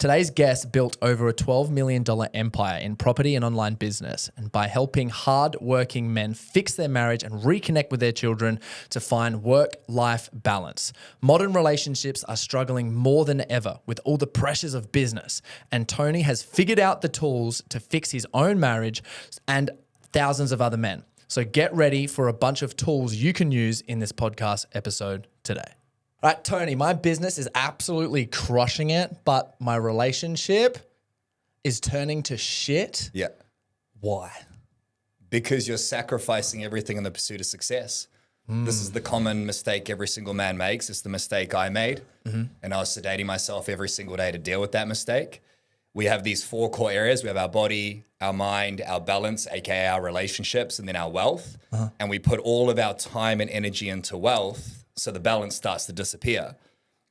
Today's guest built over a $12 million empire in property and online business, and by helping hard-working men fix their marriage and reconnect with their children to find work-life balance. Modern relationships are struggling more than ever with all the pressures of business, and Tony has figured out the tools to fix his own marriage and thousands of other men. So get ready for a bunch of tools you can use in this podcast episode today. All right, Tony, my business is absolutely crushing it, but my relationship is turning to shit. Yeah. Why? Because you're sacrificing everything in the pursuit of success. This is the common mistake every single man makes. It's the mistake I made. And I was sedating myself every single day to deal with that mistake. We have these 4 core areas. We have our body, our mind, our balance, aka our relationships, and then our wealth. And we put all of our time and energy into wealth, so the balance starts to disappear.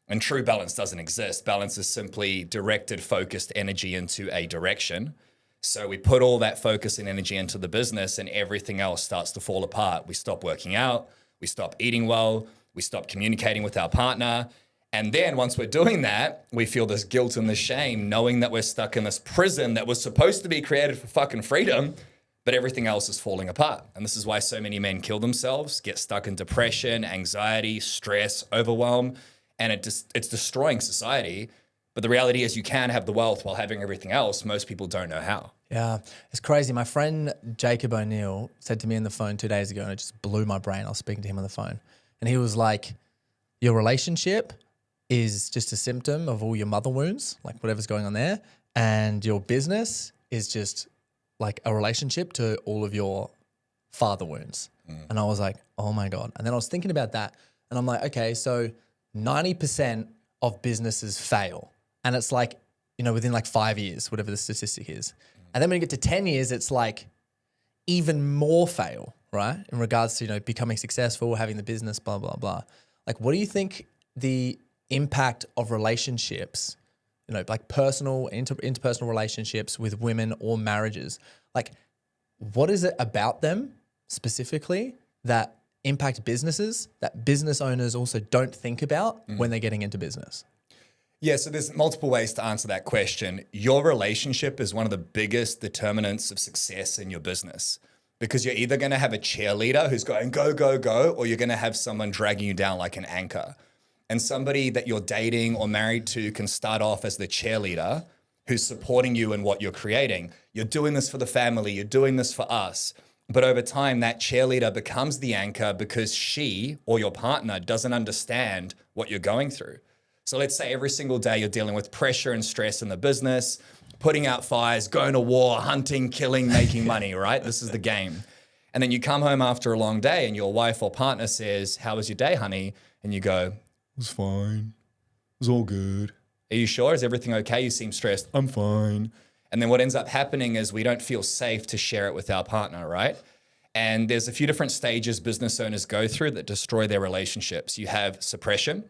And true balance doesn't exist. Balance is simply directed, focused energy into a direction. So we put all that focus and energy into the business and everything else starts to fall apart. We stop working out, we stop eating well, we stop communicating with our partner. And then once we're doing that, we feel this guilt and this shame, knowing that we're stuck in this prison that was supposed to be created for fucking freedom, but everything else is falling apart. And this is why so many men kill themselves, get stuck in depression, anxiety, stress, overwhelm, and it's destroying society. But the reality is you can have the wealth while having everything else. Most people don't know how. Yeah, it's crazy. My friend Jacob O'Neill said to me on the phone 2 days ago, and it just blew my brain. I was speaking to him on the phone, and he was like, your relationship is just a symptom of all your mother wounds, like whatever's going on there, and your business is just like a relationship to all of your father wounds. And I was like, oh my God. And then I was thinking about that and I'm like, okay, so 90% of businesses fail. And it's like, you know, within like 5 years, whatever the statistic is. And then when you get to 10 years, it's like even more fail, right? In regards to, you know, becoming successful, having the business, blah, blah, blah. Like, what do you think the impact of relationships, you know, like personal, interpersonal relationships with women or marriages, like what is it about them specifically that impact businesses that business owners also don't think about when they're getting into business? Yeah, so there's multiple ways to answer that question. Your relationship is one of the biggest determinants of success in your business because you're either going to have a cheerleader who's going, go, go, go, or you're going to have someone dragging you down like an anchor. And somebody that you're dating or married to can start off as the cheerleader who's supporting you in what you're creating. You're doing this for the family. You're doing this for us. But over time, that cheerleader becomes the anchor because she or your partner doesn't understand what you're going through. So let's say every single day you're dealing with pressure and stress in the business, putting out fires, going to war, hunting, killing, making money, right? This is the game. And then you come home after a long day and your wife or partner says, how was your day, honey? And you go, it was fine. It was all good. Are you sure? Is everything okay? You seem stressed. I'm fine. And then what ends up happening is we don't feel safe to share it with our partner, right? And there's a few different stages business owners go through that destroy their relationships. You have suppression.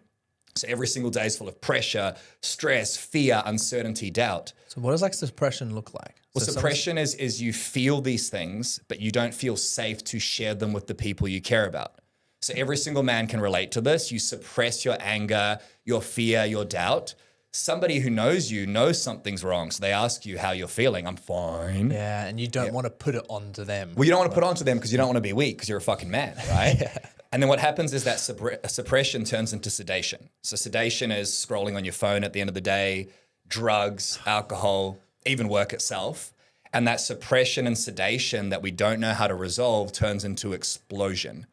So every single day is full of pressure, stress, fear, uncertainty, doubt. So what does like suppression look like? Well, So suppression is you feel these things, but you don't feel safe to share them with the people you care about. So every single man can relate to this. You suppress your anger, your fear, your doubt. Somebody who knows you knows something's wrong. So they ask you how you're feeling. I'm fine. Yeah, and you don't want to put it onto them. Well, you don't want to put it onto them because you don't want to be weak because you're a fucking man, right? And then what happens is that suppression turns into sedation. So sedation is scrolling on your phone at the end of the day, drugs, alcohol, even work itself. And that suppression and sedation that we don't know how to resolve turns into explosion.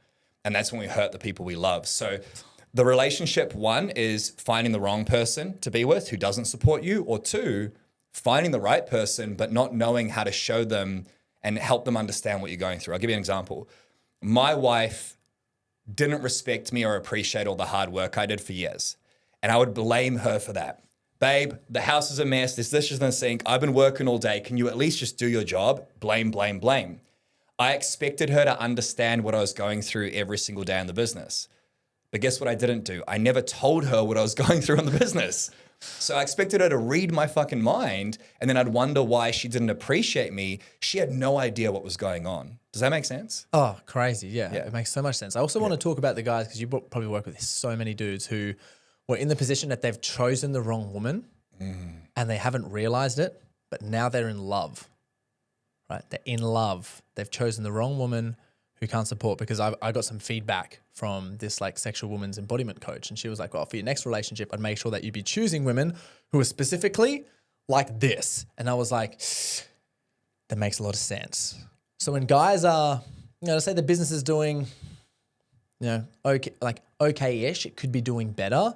And that's when we hurt the people we love. So the relationship, 1, is finding the wrong person to be with who doesn't support you, or 2, finding the right person but not knowing how to show them and help them understand what you're going through. I'll give you an example. My wife didn't respect me or appreciate all the hard work I did for years. And I would blame her for that. Babe, the house is a mess. There's dishes in the sink. I've been working all day. Can you at least just do your job? Blame, blame, blame. I expected her to understand what I was going through every single day in the business. But guess what I didn't do? I never told her what I was going through in the business. So I expected her to read my fucking mind, and then I'd wonder why she didn't appreciate me. She had no idea what was going on. Does that make sense? Oh, crazy. Yeah, it makes so much sense. I also want to talk about the guys, because you probably work with so many dudes who were in the position that they've chosen the wrong woman and they haven't realized it, but now they're in love, right? They're in love. They've chosen the wrong woman who can't support, because I got some feedback from this like sexual woman's embodiment coach. And she was like, well, for your next relationship, I'd make sure that you'd be choosing women who are specifically like this. And I was like, that makes a lot of sense. So when guys are, let's say the business is doing, okay-ish, it could be doing better,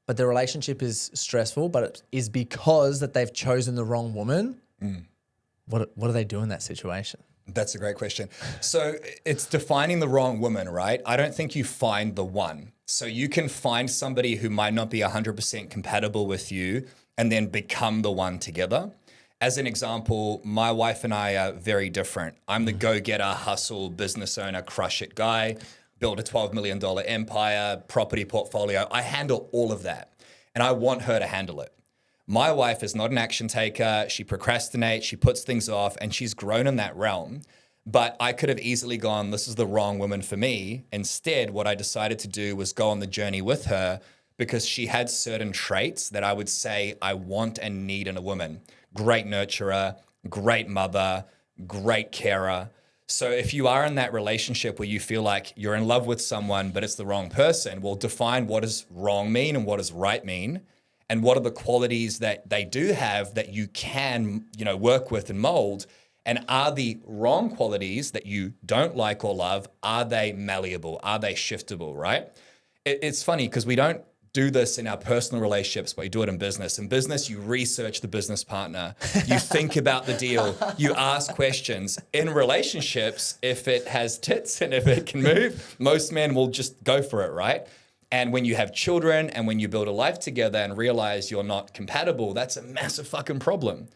but the relationship is stressful, but it is because that they've chosen the wrong woman. What do they do in that situation? That's a great question. So it's defining the wrong woman, right? I don't think you find the one. So you can find somebody who might not be 100% compatible with you and then become the one together. As an example, my wife and I are very different. I'm the go-getter, hustle, business owner, crush it guy, build a $12 million empire, property portfolio. I handle all of that, and I want her to handle it. My wife is not an action taker. She procrastinates, she puts things off, and she's grown in that realm. But I could have easily gone, this is the wrong woman for me. Instead, what I decided to do was go on the journey with her, because she had certain traits that I would say I want and need in a woman. Great nurturer, great mother, great carer. So if you are in that relationship where you feel like you're in love with someone, but it's the wrong person, well, define what does wrong mean and what does right mean. And what are the qualities that they do have that you can, work with and mold? And are the wrong qualities that you don't like or love, are they malleable? Are they shiftable, right? It's funny because we don't do this in our personal relationships, but you do it in business. In business, you research the business partner, you think about the deal, you ask questions. In relationships, if it has tits and if it can move, most men will just go for it, right? And when you have children and when you build a life together and realize you're not compatible, that's a massive fucking problem.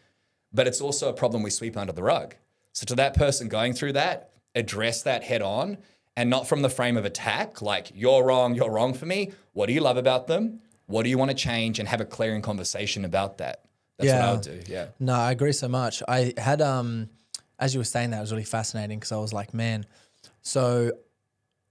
But it's also a problem we sweep under the rug. So to that person going through that, address that head on, and not from the frame of attack, like you're wrong for me. What do you love about them? What do you want to change? And have a clearing conversation about that. That's what I would do, yeah. No, I agree so much. I had, as you were saying that, it was really fascinating because I was like, man, so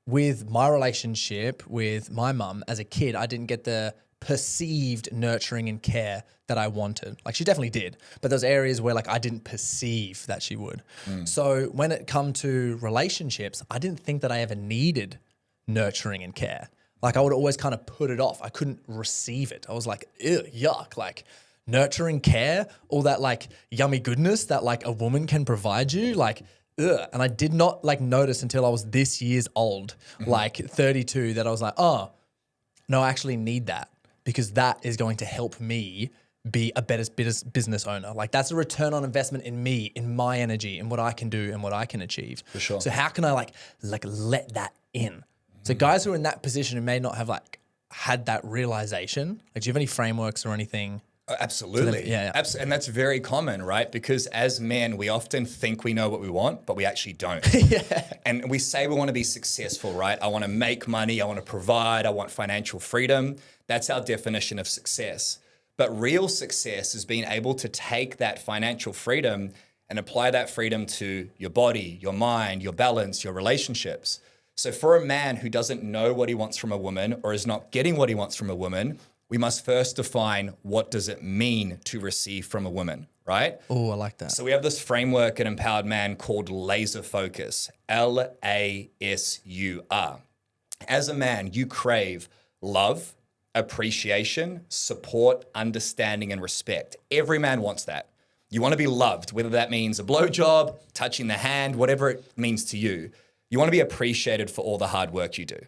with my relationship with my mum as a kid, I didn't get the perceived nurturing and care that I wanted. Like she definitely did, but there's areas where like I didn't perceive that she would. So when it come to relationships, I didn't think that I ever needed nurturing and care. Like I would always kind of put it off. I couldn't receive it. I was like, ew, yuck, like nurturing care, all that like yummy goodness that like a woman can provide you, like ugh. And I did not like notice until I was this years old, like 32, that I was like, oh, no, I actually need that because that is going to help me be a better business owner. Like that's a return on investment in me, in my energy, in what I can do and what I can achieve. For sure. So how can I like let that in? So guys who are in that position who may not have like had that realization, like do you have any frameworks or anything? Absolutely. Yeah. And that's very common, right? Because as men, we often think we know what we want, but we actually don't. And we say we want to be successful, right? I want to make money. I want to provide. I want financial freedom. That's our definition of success. But real success is being able to take that financial freedom and apply that freedom to your body, your mind, your balance, your relationships. So for a man who doesn't know what he wants from a woman or is not getting what he wants from a woman, we must first define what does it mean to receive from a woman, right? Oh, I like that. So we have this framework at Empowered Man called laser focus, LASUR. As a man, you crave love, appreciation, support, understanding, and respect. Every man wants that. You want to be loved, whether that means a blowjob, touching the hand, whatever it means to you. You want to be appreciated for all the hard work you do.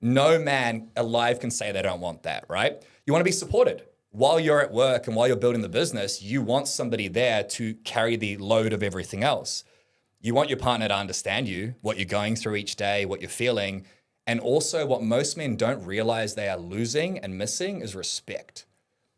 No man alive can say they don't want that, right? You want to be supported. While you're at work and while you're building the business, you want somebody there to carry the load of everything else. You want your partner to understand you, what you're going through each day, what you're feeling. And also what most men don't realize they are losing and missing is respect.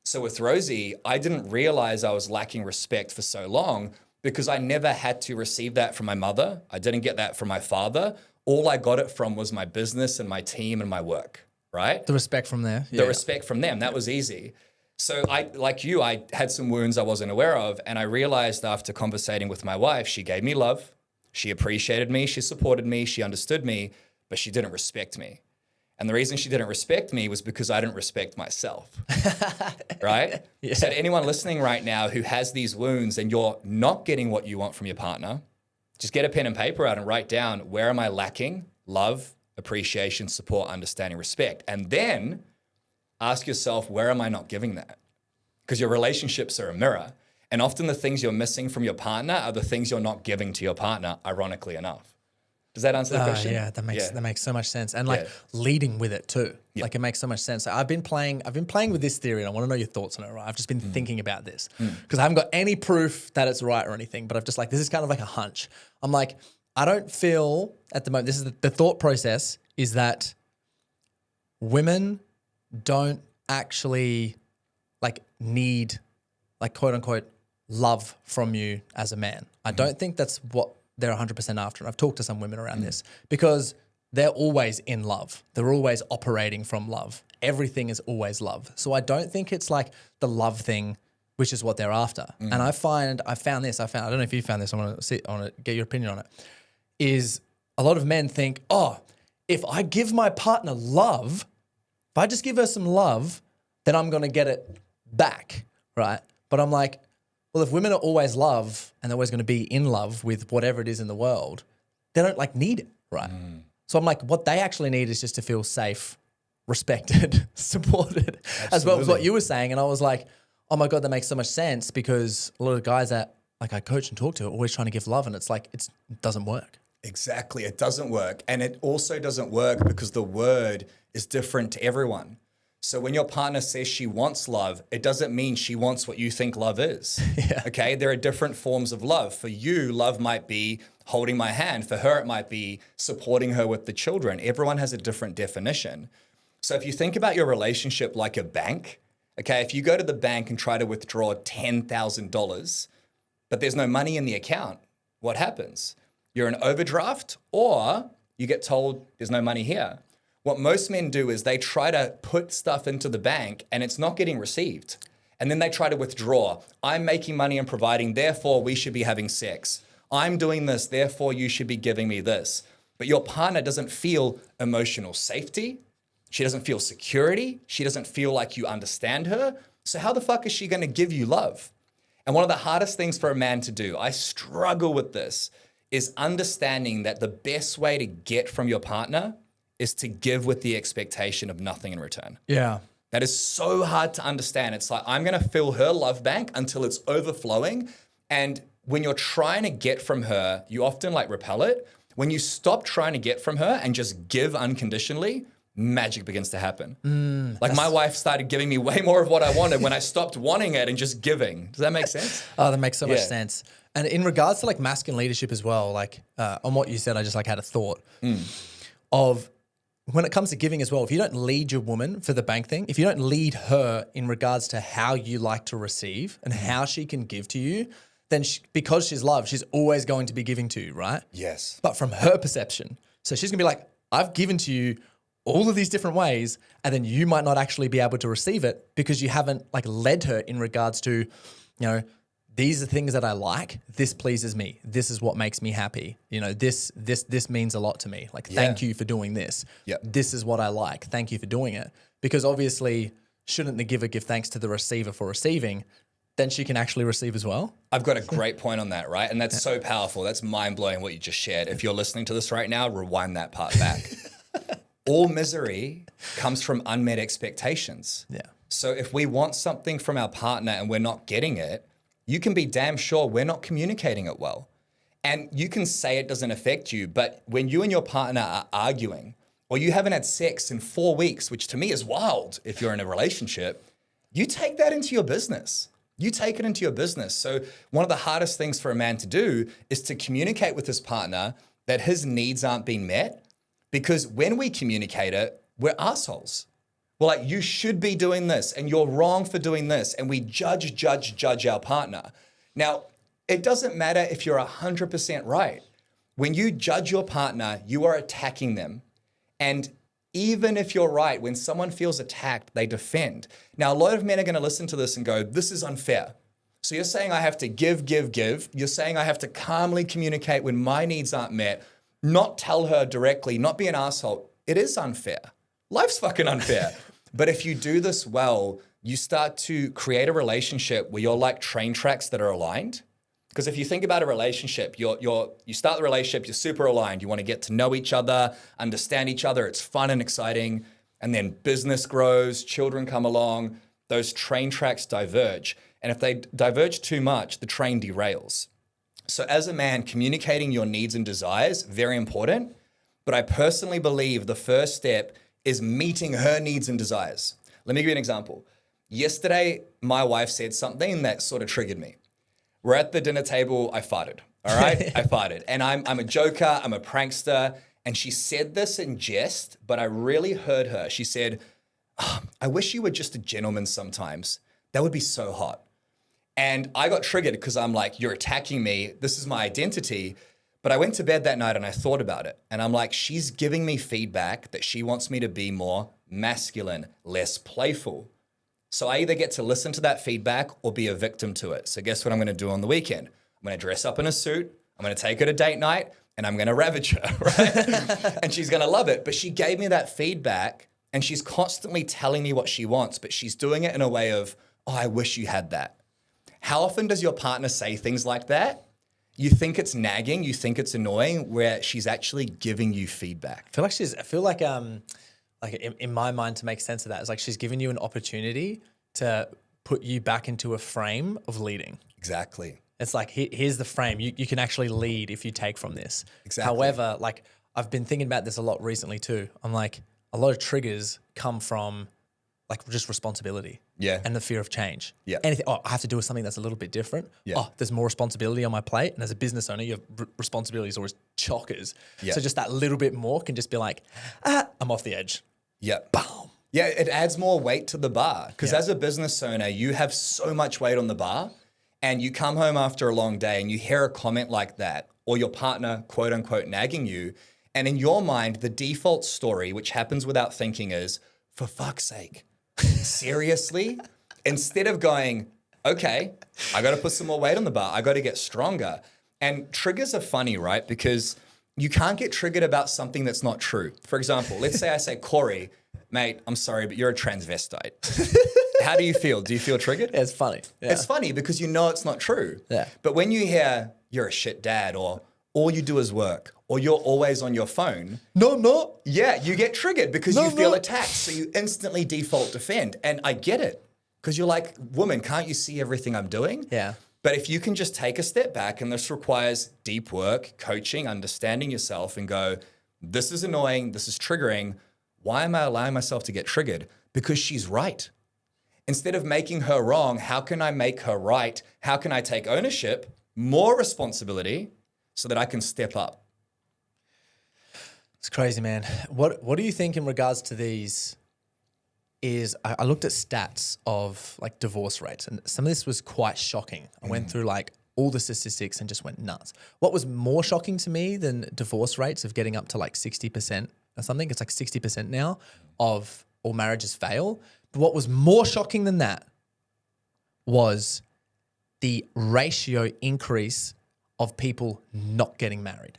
So with Rosie, I didn't realize I was lacking respect for so long because I never had to receive that from my mother. I didn't get that from my father. All I got it from was my business and my team and my work, right? The respect from there. The respect from them. That was easy. So I had some wounds I wasn't aware of. And I realized after conversating with my wife, she gave me love. She appreciated me. She supported me. She understood me, but she didn't respect me. And the reason she didn't respect me was because I didn't respect myself. Right? Yeah. So to anyone listening right now who has these wounds and you're not getting what you want from your partner, just get a pen and paper out and write down, where am I lacking love, appreciation, support, understanding, respect? And then ask yourself, where am I not giving that? Because your relationships are a mirror. And often the things you're missing from your partner are the things you're not giving to your partner, ironically enough. Does that answer the question? Yeah, that makes so much sense. And like Yeah. leading with it too. Like it makes so much sense. I've been playing with this theory and I want to know your thoughts on it, right? I've just been thinking about this because I haven't got any proof that it's right or anything, but I've just like, this is kind of like a hunch. I'm like, I don't feel at the moment, this is the thought process is that women don't actually like need like quote unquote love from you as a man. I don't think that's what they're 100% after. And I've talked to some women around this because they're always in love. They're always operating from love. Everything is always love. So I don't think it's like the love thing, which is what they're after. And I found this, I don't know if you found this, I want to get your opinion on it, is a lot of men think, oh, if I give my partner love, if I just give her some love, then I'm going to get it back, right? But I'm like, well, if women are always love and they're always going to be in love with whatever it is in the world, they don't like need it, right? So I'm like, what they actually need is just to feel safe, respected, supported, as well as what you were saying. And I was like, oh my God, that makes so much sense because a lot of guys that like I coach and talk to are always trying to give love and it's like, it doesn't work. Exactly. It doesn't work. And it also doesn't work because the word is different to everyone. So when your partner says she wants love, it doesn't mean she wants what you think love is. Yeah. Okay. There are different forms of love. For you, love might be holding my hand. For her, it might be supporting her with the children. Everyone has a different definition. So if you think about your relationship like a bank, okay, if you go to the bank and try to withdraw $10,000, but there's no money in the account, what happens? You're in overdraft or you get told there's no money here. What most men do is they try to put stuff into the bank and it's not getting received. And then they try to withdraw. I'm making money and providing, therefore we should be having sex. I'm doing this, therefore you should be giving me this. But your partner doesn't feel emotional safety. She doesn't feel security. She doesn't feel like you understand her. So how the fuck is she going to give you love? And one of the hardest things for a man to do, I struggle with this, is understanding that the best way to get from your partner is to give with the expectation of nothing in return. Yeah. That is so hard to understand. It's like, I'm going to fill her love bank until it's overflowing. And when you're trying to get from her, you often like repel it. When you stop trying to get from her and just give unconditionally, magic begins to happen. Like my wife started giving me way more of what I wanted when I stopped wanting it and just giving. Does that make sense? Oh, that makes so much sense. And in regards to like masculine leadership as well, like on what you said, I just like had a thought of when it comes to giving as well, if you don't lead your woman for the bank thing, if you don't lead her in regards to how you like to receive and how she can give to you, then because she's loved, she's always going to be giving to you, right? Yes. But from her perception, so she's gonna be like, I've given to you all of these different ways, and then you might not actually be able to receive it because you haven't like led her in regards to, you know, these are things that I like. This pleases me. This is what makes me happy. You know, this means a lot to me. Like, thank you for doing this. Yep. This is what I like. Thank you for doing it. Because obviously, shouldn't the giver give thanks to the receiver for receiving? Then she can actually receive as well. I've got a great point on that, right? And that's so powerful. That's mind-blowing what you just shared. If you're listening to this right now, rewind that part back. All misery comes from unmet expectations. Yeah. So if we want something from our partner and we're not getting it, you can be damn sure we're not communicating it well. And you can say it doesn't affect you, but when you and your partner are arguing, or you haven't had sex in 4 weeks, which to me is wild if you're in a relationship, you take that into your business. You take it into your business. So one of the hardest things for a man to do is to communicate with his partner that his needs aren't being met, because when we communicate it, we're assholes. We're like, you should be doing this and you're wrong for doing this. And we judge our partner. Now, it doesn't matter if you're 100% right. When you judge your partner, you are attacking them. And even if you're right, when someone feels attacked, they defend. Now, a lot of men are going to listen to this and go, this is unfair. So you're saying I have to give. You're saying I have to calmly communicate when my needs aren't met, not tell her directly, not be an asshole. It is unfair. life's fucking unfair. But if you do this well, you start to create a relationship where you're like train tracks that are aligned. Because if you think about a relationship, you start the relationship, you're super aligned. You want to get to know each other, understand each other. It's fun and exciting. And then business grows, children come along, those train tracks diverge. And if they diverge too much, the train derails. So as a man, communicating your needs and desires, very important. But I personally believe the first step is meeting her needs and desires. Let me give you an example. Yesterday, my wife said something that sort of triggered me. We're at the dinner table, I farted, all right? I farted. And I'm a joker, I'm a prankster. And she said this in jest, but I really heard her. She said, "Oh, I wish you were just a gentleman sometimes. That would be so hot." And I got triggered because I'm like, you're attacking me. This is my identity. But I went to bed that night and I thought about it. And I'm like, she's giving me feedback that she wants me to be more masculine, less playful. So I either get to listen to that feedback or be a victim to it. So guess what I'm going to do on the weekend? I'm going to dress up in a suit. I'm going to take her to date night and I'm going to ravage her, right? And she's going to love it. But she gave me that feedback and she's constantly telling me what she wants, but she's doing it in a way of, oh, I wish you had that. How often does your partner say things like that? You think it's nagging, you think it's annoying, where she's actually giving you feedback. I feel like in my mind, to make sense of that, is like she's giving you an opportunity to put you back into a frame of leading. Exactly. It's like, here's the frame. You can actually lead if you take from this. Exactly. However, like I've been thinking about this a lot recently too. I'm like, a lot of triggers come from like just responsibility. Yeah. And the fear of change. Yeah. Anything, I have to do something that's a little bit different. Yeah. Oh, there's more responsibility on my plate. And as a business owner, your responsibilities are always chockers. Yeah. So just that little bit more can just be like, I'm off the edge. Yeah. Boom. Yeah, it adds more weight to the bar. Because as a business owner, you have so much weight on the bar and you come home after a long day and you hear a comment like that or your partner, quote unquote, nagging you. And in your mind, the default story, which happens without thinking, is, for fuck's sake, seriously? Instead of going, okay, I got to put some more weight on the bar. I got to get stronger. And triggers are funny, right? Because you can't get triggered about something that's not true. For example, let's say I say, Corey, mate, I'm sorry, but you're a transvestite. How do you feel? Do you feel triggered? Yeah, it's funny. Yeah. It's funny because you know it's not true. Yeah. But when you hear you're a shit dad or all you do is work or you're always on your phone. No, I'm not. Yeah, you get triggered because No, you feel no. attacked. So you instantly default defend. And I get it because you're like, woman, can't you see everything I'm doing? Yeah. But if you can just take a step back, and this requires deep work, coaching, understanding yourself and go, this is annoying, this is triggering. Why am I allowing myself to get triggered? Because she's right. Instead of making her wrong, how can I make her right? How can I take ownership, more responsibility so that I can step up? It's crazy, man. What do you think in regards to these? I looked at stats of like divorce rates, and some of this was quite shocking. I went through like all the statistics and just went nuts. What was more shocking to me than divorce rates of getting up to like 60% or something? It's like 60% now of all marriages fail. But what was more shocking than that was the ratio increase of people not getting married.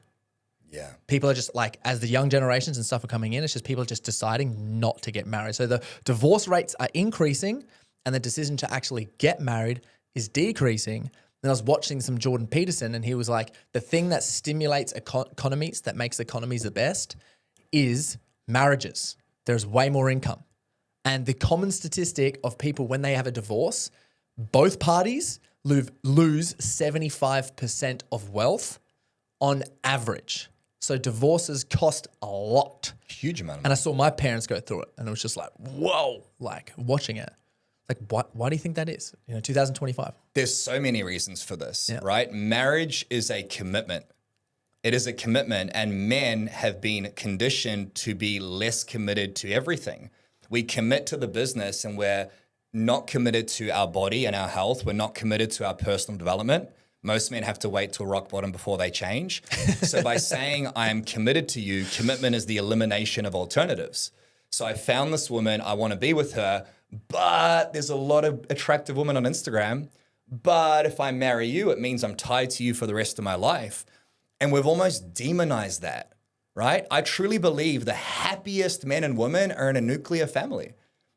Yeah. People are just like, as the young generations and stuff are coming in, it's just people just deciding not to get married. So the divorce rates are increasing and the decision to actually get married is decreasing. And I was watching some Jordan Peterson and he was like, the thing that stimulates economies, that makes economies the best, is marriages. There's way more income. And the common statistic of people when they have a divorce, both parties lose 75% of wealth on average. So divorces cost a lot. Huge amount of And money. I saw my parents go through it and it was just like, whoa, like watching it. Like, why do you think that is? 2025. There's so many reasons for this, Yeah. right? Marriage is a commitment. It is a commitment, and men have been conditioned to be less committed to everything. We commit to the business and we're not committed to our body and our health. We're not committed to our personal development. Most men have to wait till rock bottom before they change. So by saying I am committed to you, commitment is the elimination of alternatives. So I found this woman, I want to be with her, but there's a lot of attractive women on Instagram. But if I marry you, it means I'm tied to you for the rest of my life. And we've almost demonized that. right? I truly believe the happiest men and women are in a nuclear family.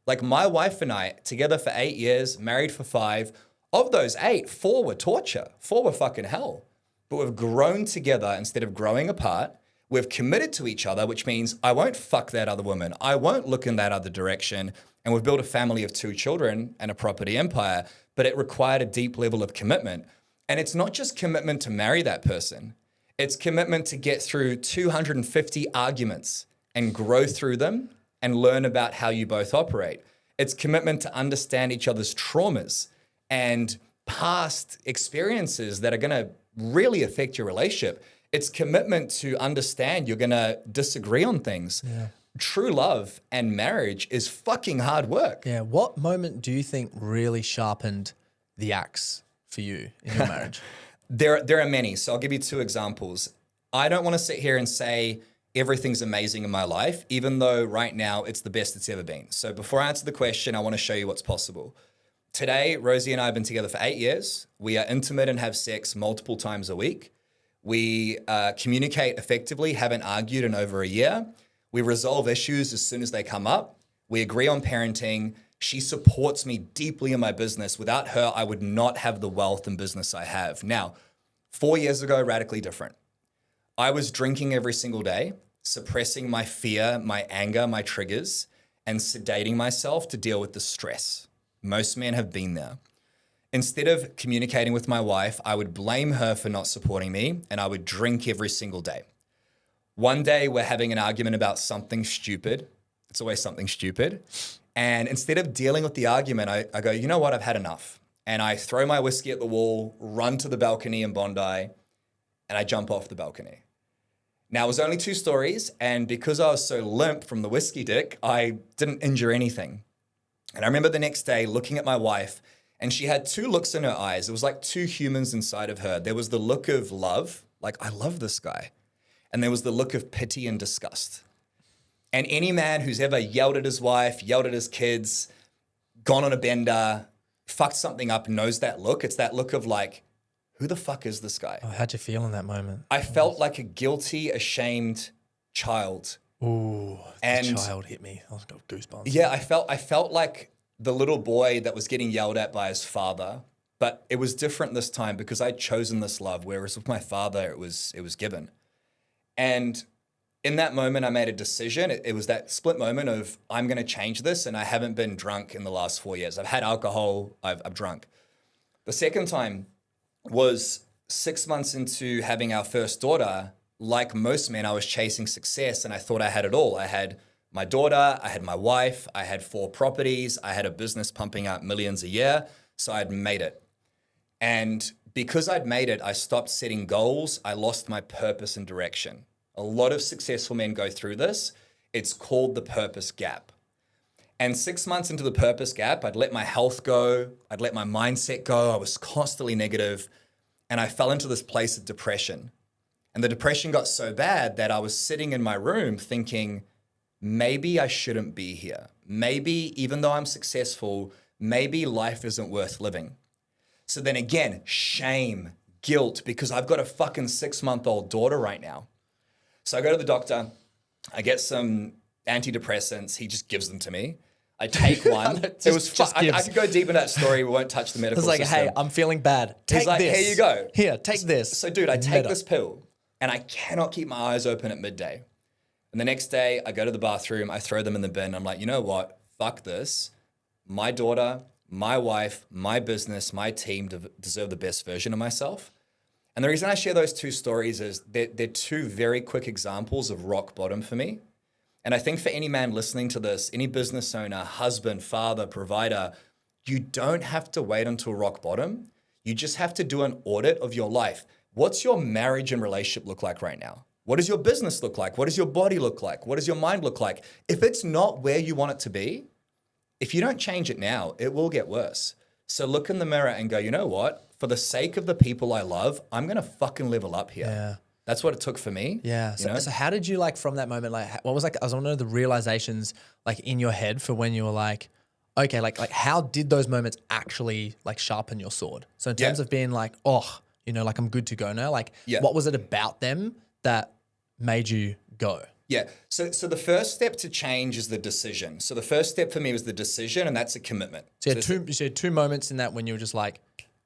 Like my wife and I, together for 8 years, married for 5. Of those 8, 4 were torture. 4 were fucking hell. But we've grown together instead of growing apart. We've committed to each other, which means I won't fuck that other woman. I won't look in that other direction. And we've built a family of 2 children and a property empire, but it required a deep level of commitment. And it's not just commitment to marry that person. It's commitment to get through 250 arguments and grow through them and learn about how you both operate. It's commitment to understand each other's traumas and past experiences that are going to really affect your relationship. It's commitment to understand you're going to disagree on things. Yeah. True love and marriage is fucking hard work. Yeah. What moment do you think really sharpened the axe for you in your marriage? There are many. So I'll give you 2 examples. I don't want to sit here and say everything's amazing in my life, even though right now it's the best it's ever been. So before I answer the question, I want to show you what's possible. Today, Rosie and I have been together for 8 years. We are intimate and have sex multiple times a week. We communicate effectively, haven't argued in over a year. We resolve issues as soon as they come up. We agree on parenting. She supports me deeply in my business. Without her, I would not have the wealth and business I have. Now, 4 years ago, radically different. I was drinking every single day, suppressing my fear, my anger, my triggers, and sedating myself to deal with the stress. Most men have been there. Instead of communicating with my wife, I would blame her for not supporting me, and I would drink every single day. One day, we're having an argument about something stupid. It's always something stupid. And instead of dealing with the argument, I go, you know what, I've had enough. And I throw my whiskey at the wall, run to the balcony in Bondi, and I jump off the balcony. Now, it was only 2 stories, and because I was so limp from the whiskey dick, I didn't injure anything. And I remember the next day looking at my wife, and she had 2 looks in her eyes. It was like 2 humans inside of her. There was the look of love, like, I love this guy. And there was the look of pity and disgust. And any man who's ever yelled at his wife, yelled at his kids, gone on a bender, fucked something up knows that look. It's that look of like, who the fuck is this guy? Oh, how'd you feel in that moment? I felt like a guilty, ashamed child. Ooh, And- the child hit me. I got goosebumps. Yeah, I felt like the little boy that was getting yelled at by his father, but it was different this time because I'd chosen this love, whereas with my father, it was given. And in that moment, I made a decision. It was that split moment of I'm going to change this, and I haven't been drunk in the last 4 years. I've had alcohol. I've drunk. The second time was 6 months into having our first daughter. Like most men, I was chasing success, and I thought I had it all. I had my daughter, I had my wife, I had 4 properties, I had a business pumping out millions a year, so I'd made it. And because I'd made it, I stopped setting goals. I lost my purpose and direction. A lot of successful men go through this. It's called the purpose gap. And 6 months into the purpose gap, I'd let my health go. I'd let my mindset go. I was constantly negative, and I fell into this place of depression. And the depression got so bad that I was sitting in my room thinking, maybe I shouldn't be here. Maybe even though I'm successful, maybe life isn't worth living. So then again, shame, guilt, because I've got a fucking 6-month-old daughter right now. So I go to the doctor, I get some antidepressants, he just gives them to me. I take one. It was fun. I could go deep in that story, we won't touch the medical It's like, system. hey, I'm feeling bad. Take like, this. here you go. Here, take this. So dude, I take Meta. this pill and I cannot keep my eyes open at midday. And the next day I go to the bathroom, I throw them in the bin. I'm like, you know what? Fuck this. My daughter, my wife, my business, my team deserve the best version of myself. And the reason I share those 2 stories is they're 2 very quick examples of rock bottom for me. And I think for any man listening to this, any business owner, husband, father, provider, you don't have to wait until rock bottom. You just have to do an audit of your life. What's your marriage and relationship look like right now? What does your business look like? What does your body look like? What does your mind look like? If it's not where you want it to be, if you don't change it now, it will get worse. So look in the mirror and go, you know what? For the sake of the people I love, I'm going to fucking level up here. Yeah. That's what it took for me. Yeah. So how did you like from that moment, like what was like, I want to know the realizations like in your head for when you were like, okay, like how did those moments actually like sharpen your sword? So in terms of being like, oh, you know, like I'm good to go now. Like what was it about them that made you go? Yeah. So the first step to change is the decision. So the first step for me was the decision, and that's a commitment. So you had two moments in that when you were just like,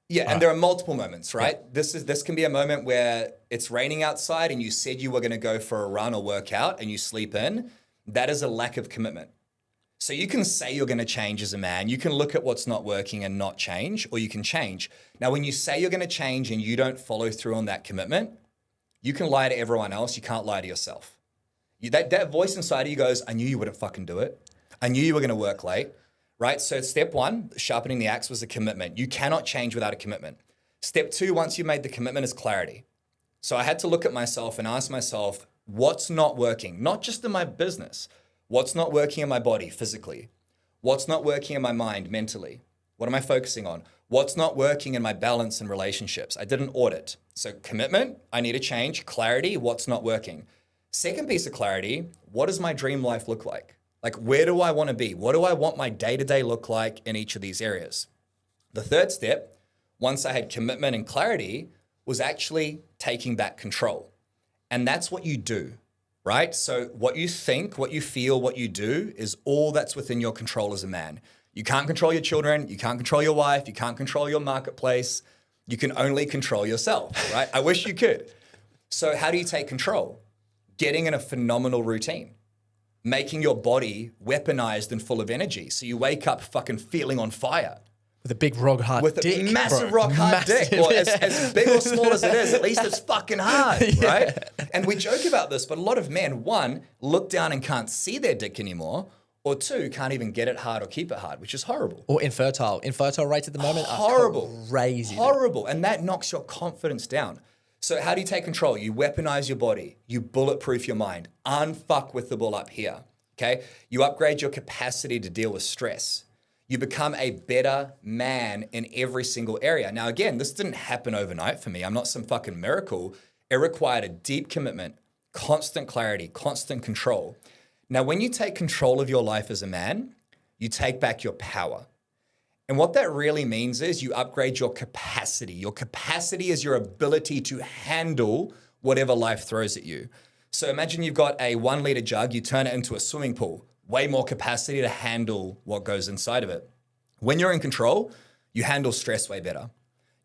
yeah, and there are multiple moments, right? This can be a moment where it's raining outside and you said you were going to go for a run or work out and you sleep in. That is a lack of commitment. So you can say you're going to change as a man. You can look at what's not working and not change, or you can change. Now, when you say you're going to change and you don't follow through on that commitment, you can lie to everyone else. You can't lie to yourself. That voice inside of you goes, I knew you wouldn't fucking do it. I knew you were going to work late, right? So step one, sharpening the axe, was a commitment. You cannot change without a commitment. Step two, once you made the commitment, is clarity. So I had to look at myself and ask myself, what's not working? Not just in my business. What's not working in my body physically? What's not working in my mind mentally? What am I focusing on? What's not working in my balance and relationships? I did an audit. So commitment, I need to change. Clarity, what's not working? Second piece of clarity, what does my dream life look like? Like, where do I want to be? What do I want my day-to-day look like in each of these areas? The third step, once I had commitment and clarity, was actually taking back control. And that's what you do. Right? So what you think, what you feel, what you do is all that's within your control as a man. You can't control your children. You can't control your wife. You can't control your marketplace. You can only control yourself, right? I wish you could. So how do you take control? Getting in a phenomenal routine, making your body weaponized and full of energy. So you wake up fucking feeling on fire. With a big rock hard With dick. a massive rock hard dick. Or as big or small as it is, at least it's fucking hard, right? And we joke about this, but a lot of men, one, look down and can't see their dick anymore, or two, can't even get it hard or keep it hard, which is horrible. Or infertile. Infertile rates at the moment Horrible. are crazy. Horrible. And that knocks your confidence down. So how do you take control? You weaponize your body. You bulletproof your mind. Unfuck with the bull up here, okay? You upgrade your capacity to deal with stress. You become a better man in every single area. Now, again, this didn't happen overnight for me. I'm not some fucking miracle. It required a deep commitment, constant clarity, constant control. Now, when you take control of your life as a man, you take back your power. And what that really means is you upgrade your capacity. Your capacity is your ability to handle whatever life throws at you. So imagine you've got a 1 liter jug, you turn it into a swimming pool. Way more capacity to handle what goes inside of it. When you're in control, you handle stress way better.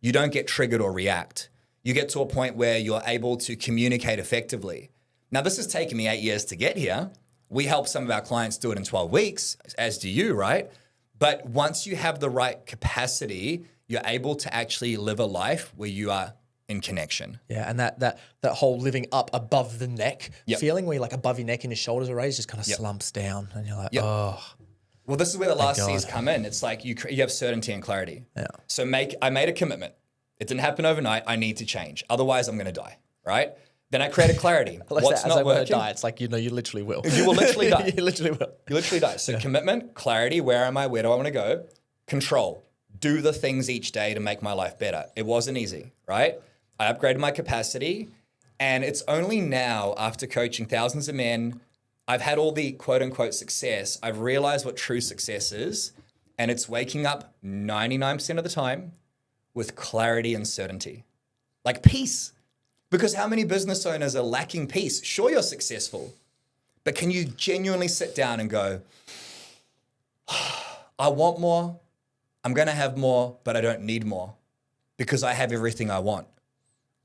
You don't get triggered or react. You get to a point where you're able to communicate effectively. Now, this has taken me 8 years to get here. We help some of our clients do it in 12 weeks, as do you, right? But once you have the right capacity, you're able to actually live a life where you are in connection. Yeah, and that whole living up above the neck Yep. feeling where you're like above your neck and your shoulders are raised just kind of slumps down and you're like, oh. Well, this is where the last God. C's come in. It's like you have certainty and clarity. Yeah. So I made a commitment. It didn't happen overnight. I need to change. Otherwise, I'm going to die, right? Then I created clarity. What's not working? Die. It's like, you literally will. You will literally die. You literally will. You literally die. So commitment, clarity, where am I? Where do I want to go? Control. Do the things each day to make my life better. It wasn't easy, right? I upgraded my capacity, and it's only now, after coaching thousands of men, I've had all the quote unquote success. I've realized what true success is, and it's waking up 99% of the time with clarity and certainty, like peace. Because how many business owners are lacking peace? Sure, you're successful, but can you genuinely sit down and go, I want more, I'm going to have more, but I don't need more because I have everything I want.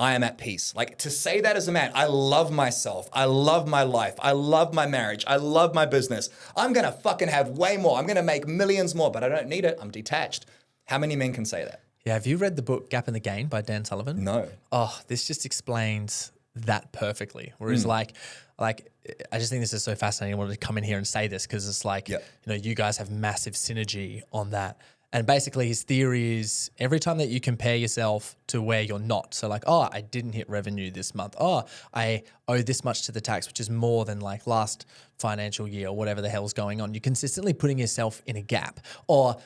I am at peace. Like, to say that as a man, I love myself. I love my life. I love my marriage. I love my business. I'm going to fucking have way more. I'm going to make millions more, but I don't need it. I'm detached. How many men can say that? Yeah, have you read the book Gap in the Gain by Dan Sullivan? No. Oh, this just explains that perfectly. Whereas like I just think this is so fascinating. I wanted to come in here and say this because it's like, you guys have massive synergy on that. And basically his theory is every time that you compare yourself to where you're not, so like, oh, I didn't hit revenue this month. Oh, I owe this much to the tax, which is more than like last financial year or whatever the hell's going on. You're consistently putting yourself in a gap, or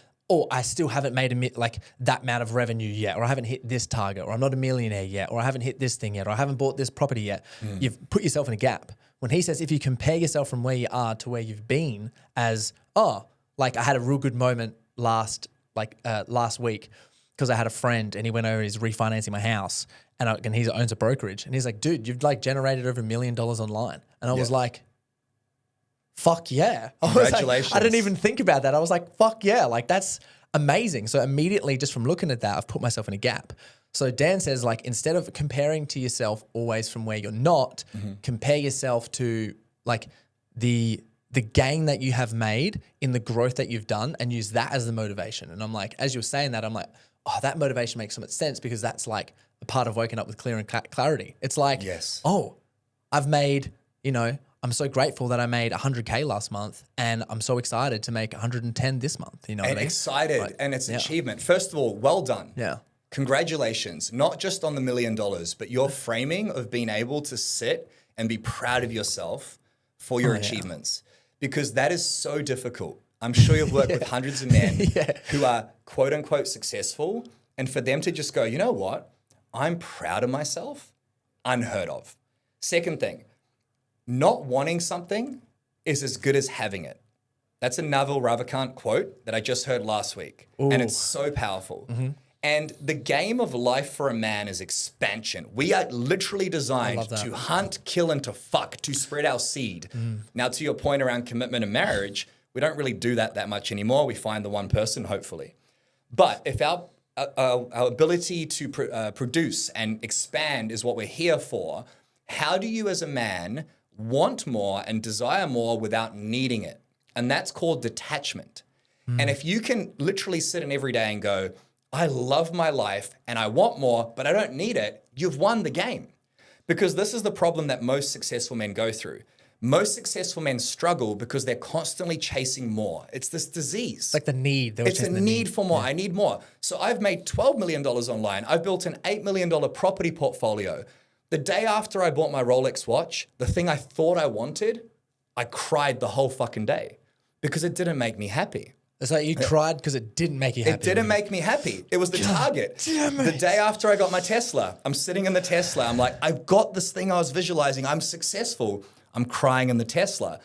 I still haven't made like that amount of revenue yet, or I haven't hit this target, or I'm not a millionaire yet, or I haven't hit this thing yet, or I haven't bought this property yet. You've put yourself in a gap. When he says if you compare yourself from where you are to where you've been as, like I had a real good moment last week because I had a friend and he went over, he's refinancing my house and he owns a brokerage. And he's like, dude, you've like generated over $1 million online. And I was like, fuck yeah. Congratulations. I didn't even think about that. I was like, fuck yeah. Like that's amazing. So immediately just from looking at that, I've put myself in a gap. So Dan says like, instead of comparing to yourself always from where you're not, compare yourself to like the gain that you have made in the growth that you've done and use that as the motivation. And I'm like, as you were saying that, I'm like, oh, that motivation makes so much sense because that's like a part of waking up with clear and clarity. It's like, oh, I've made, I'm so grateful that I made 100K last month and I'm so excited to make 110 this month. You know And what I mean? excited Like, and it's achievement. First of all, well done. Yeah. Congratulations, not just on the $1 million, but your framing of being able to sit and be proud of yourself for your achievements, because that is so difficult. I'm sure you've worked with hundreds of men who are quote unquote successful, and for them to just go, you know what? I'm proud of myself, unheard of. Second thing, not wanting something is as good as having it. That's a Naval Ravikant quote that I just heard last week, and it's so powerful. And the game of life for a man is expansion. We are literally designed to hunt, kill, and to fuck, to spread our seed. Now, to your point around commitment and marriage, we don't really do that much anymore. We find the one person, hopefully. But if our ability to produce and expand is what we're here for, how do you as a man want more and desire more without needing it? And that's called detachment. And if you can literally sit in every day and go, I love my life and I want more, but I don't need it, you've won the game. Because this is the problem that most successful men go through. Most successful men struggle because they're constantly chasing more. It's this disease. It's like the need. It's a need for more. I need more. So I've made $12 million online. I've built an $8 million property portfolio. The day after I bought my Rolex watch, the thing I thought I wanted, I cried the whole fucking day because it didn't make me happy. It's like you cried because it didn't make you happy. It didn't make me happy. It was the target. The day after I got my Tesla, I'm sitting in the Tesla. I'm like, I've got this thing I was visualizing. I'm successful. I'm crying in the Tesla.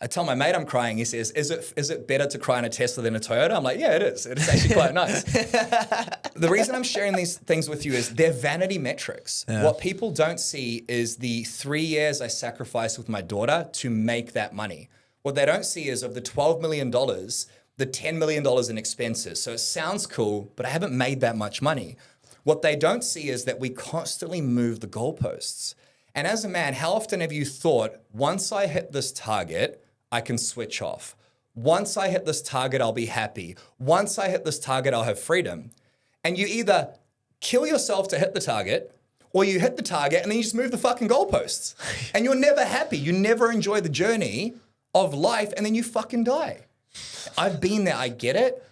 I tell my mate I'm crying. He says, is it better to cry in a Tesla than a Toyota? I'm like, yeah, it is. It's actually quite nice. The reason I'm sharing these things with you is they're vanity metrics. Yeah. What people don't see is the 3 years I sacrificed with my daughter to make that money. What they don't see is of the $12 million, the $10 million in expenses. So it sounds cool, but I haven't made that much money. What they don't see is that we constantly move the goalposts. And as a man, how often have you thought, once I hit this target, I can switch off. Once I hit this target, I'll be happy. Once I hit this target, I'll have freedom. And you either kill yourself to hit the target, or you hit the target and then you just move the fucking goalposts. And you're never happy. You never enjoy the journey of life, and then you fucking die. I've been there. I get it.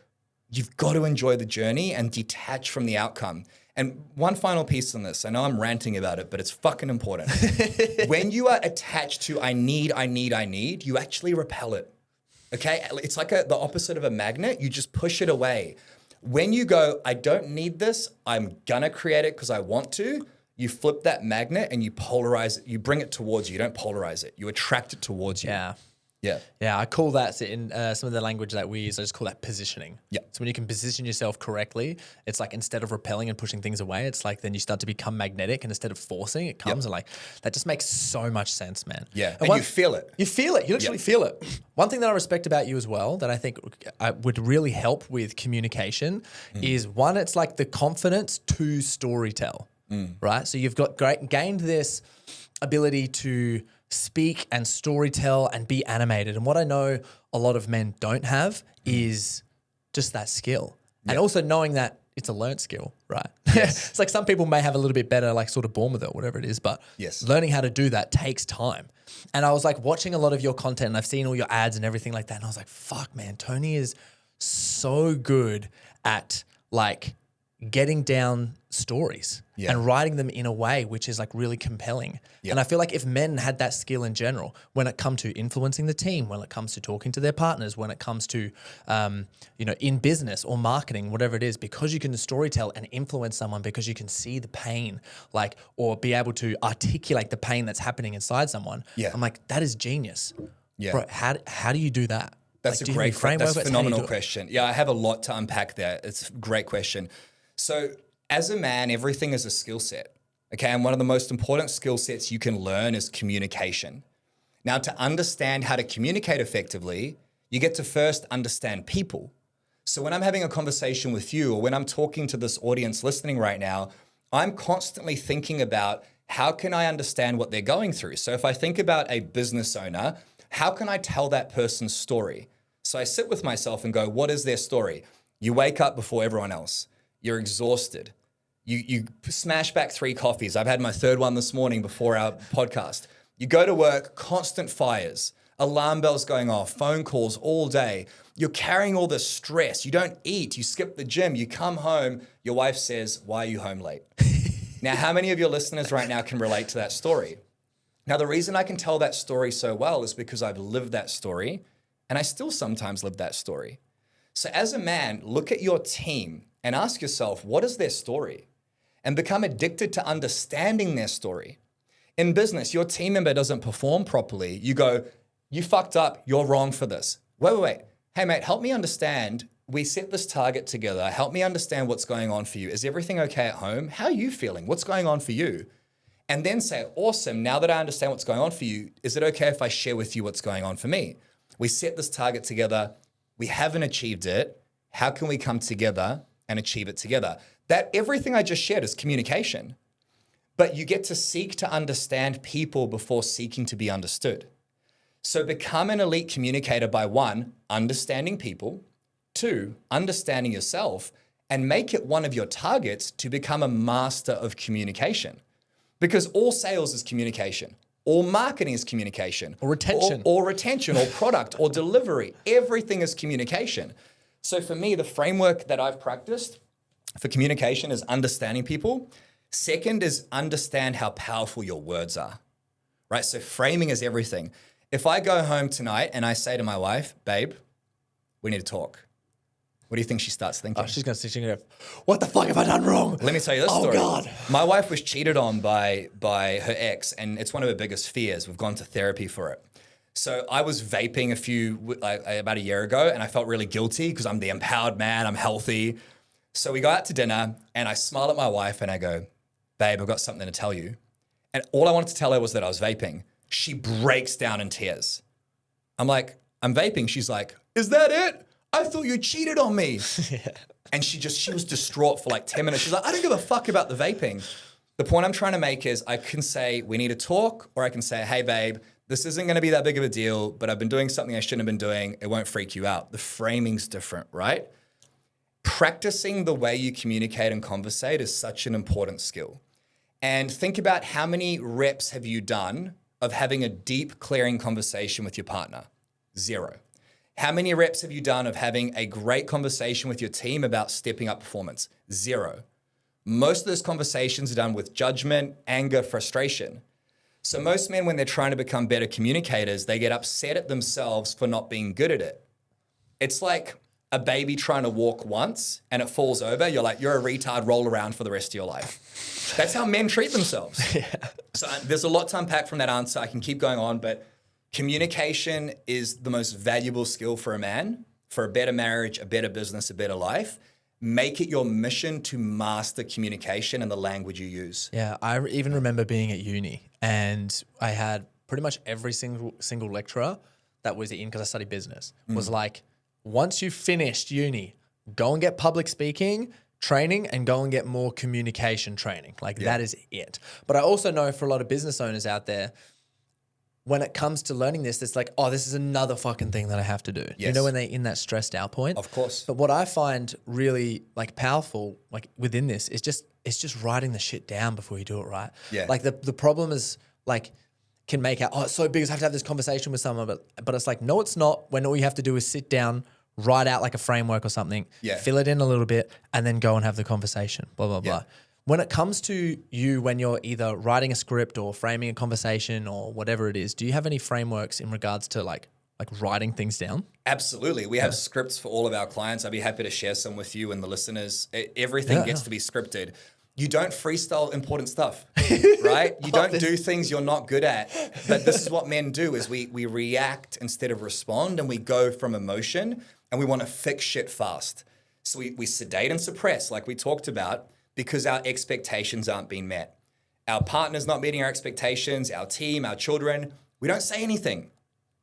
You've got to enjoy the journey and detach from the outcome. And one final piece on this. I know I'm ranting about it, but it's fucking important. When you are attached to I need, you actually repel it. Okay? It's like the opposite of a magnet. You just push it away. When you go, I don't need this, I'm gonna create it because I want to, you flip that magnet and you polarize it. You bring it towards you. You don't polarize it. You attract it towards you. Yeah. Yeah. Yeah, I call that in some of the language that we use, I just call that positioning. Yeah. So when you can position yourself correctly, it's like instead of repelling and pushing things away, it's like then you start to become magnetic, and instead of forcing, it comes and like, that just makes so much sense, man. Yeah, and you feel it. You feel it. You literally feel it. One thing that I respect about you as well that I think would really help with communication is one, it's like the confidence to storytell, right? So you've got gained this ability to speak and storytell and be animated. And what I know a lot of men don't have is just that skill. And also knowing that it's a learned skill, right? Yes. It's like some people may have a little bit better, like sort of born with it, whatever it is, but learning how to do that takes time. And I was like watching a lot of your content and I've seen all your ads and everything like that. And I was like, fuck, man, Tony is so good at like getting down stories and writing them in a way which is like really compelling. And I feel like if men had that skill in general, when it comes to influencing the team, when it comes to talking to their partners, when it comes to, in business or marketing, whatever it is, because you can storytell and influence someone because you can see the pain, like, or be able to articulate the pain that's happening inside someone. I'm like, that is genius. Bro, how do you do that? That's a phenomenal question. Yeah, I have a lot to unpack there. It's a great question. So as a man, everything is a skill set. Okay. And one of the most important skill sets you can learn is communication. Now, to understand how to communicate effectively, you get to first understand people. So when I'm having a conversation with you, or when I'm talking to this audience listening right now, I'm constantly thinking about how can I understand what they're going through? So if I think about a business owner, how can I tell that person's story? So I sit with myself and go, what is their story? You wake up before everyone else. You're exhausted. You smash back 3 coffees. I've had my 3rd one this morning before our podcast. You go to work, constant fires, alarm bells going off, phone calls all day. You're carrying all this stress. You don't eat. You skip the gym. You come home. Your wife says, why are you home late? Now, how many of your listeners right now can relate to that story? Now, the reason I can tell that story so well is because I've lived that story, and I still sometimes live that story. So as a man, look at your team and ask yourself, what is their story? And become addicted to understanding their story. In business, your team member doesn't perform properly. You go, you fucked up. You're wrong for this. Wait. Hey, mate, help me understand. We set this target together. Help me understand what's going on for you. Is everything okay at home? How are you feeling? What's going on for you? And then say, awesome, now that I understand what's going on for you, is it okay if I share with you what's going on for me? We set this target together. We haven't achieved it. How can we come together and achieve it together? That everything I just shared is communication. But you get to seek to understand people before seeking to be understood. So become an elite communicator by 1, understanding people, 2, understanding yourself, and make it one of your targets to become a master of communication. Because all sales is communication. All marketing is communication. Or retention. Or retention, or product, or delivery. Everything is communication. So for me, the framework that I've practiced for communication is understanding people. Second is understand how powerful your words are, right? So framing is everything. If I go home tonight and I say to my wife, babe, we need to talk. What do you think she starts thinking? Oh, she's going to go, what the fuck have I done wrong? Let me tell you this story. Oh, God. My wife was cheated on by her ex, and it's one of her biggest fears. We've gone to therapy for it. So I was vaping about a year ago, and I felt really guilty because I'm the empowered man, I'm healthy. So we go out to dinner, and I smile at my wife, and I go, babe, I've got something to tell you. And all I wanted to tell her was that I was vaping. She breaks down in tears. I'm like, I'm vaping. She's like, is that it? I thought you cheated on me. Yeah. And she was distraught for like 10 minutes. She's like, I don't give a fuck about the vaping. The point I'm trying to make is I can say, we need to talk, or I can say, hey, babe, this isn't going to be that big of a deal, but I've been doing something I shouldn't have been doing. It won't freak you out. The framing's different, right? Practicing the way you communicate and conversate is such an important skill. And think about how many reps have you done of having a deep, clearing conversation with your partner? 0. How many reps have you done of having a great conversation with your team about stepping up performance? 0. Most of those conversations are done with judgment, anger, frustration. So most men, when they're trying to become better communicators, they get upset at themselves for not being good at it. It's like a baby trying to walk once and it falls over. You're like, you're a retard, roll around for the rest of your life. That's how men treat themselves. Yeah. So there's a lot to unpack from that answer. I can keep going on, but communication is the most valuable skill for a man, for a better marriage, a better business, a better life. Make it your mission to master communication and the language you use. Yeah, I even remember being at uni and I had pretty much every single lecturer that was in, because I studied business, was like, once you've finished uni, go and get public speaking training and go and get more communication training. Like that is it. But I also know for a lot of business owners out there, when it comes to learning this, it's like, oh, this is another fucking thing that I have to do. Yes. You know, when they're in that stressed out point. Of course. But what I find really like powerful, like within this, is it's just writing the shit down before you do it, right? Yeah. Like the problem is like, can make out, oh, it's so big, I have to have this conversation with someone, but it's like, no, it's not, when all you have to do is sit down, write out like a framework or something, fill it in a little bit, and then go and have the conversation, blah, blah, blah. When it comes to you, when you're either writing a script or framing a conversation or whatever it is, do you have any frameworks in regards to like writing things down? Absolutely. We have scripts for all of our clients. I'd be happy to share some with you and the listeners. Everything gets to be scripted. You don't freestyle important stuff, right? You don't do things you're not good at. But this is what men do, is we react instead of respond, and we go from emotion, and we want to fix shit fast. So we sedate and suppress, like we talked about, because our expectations aren't being met. Our partner's not meeting our expectations, our team, our children. We don't say anything.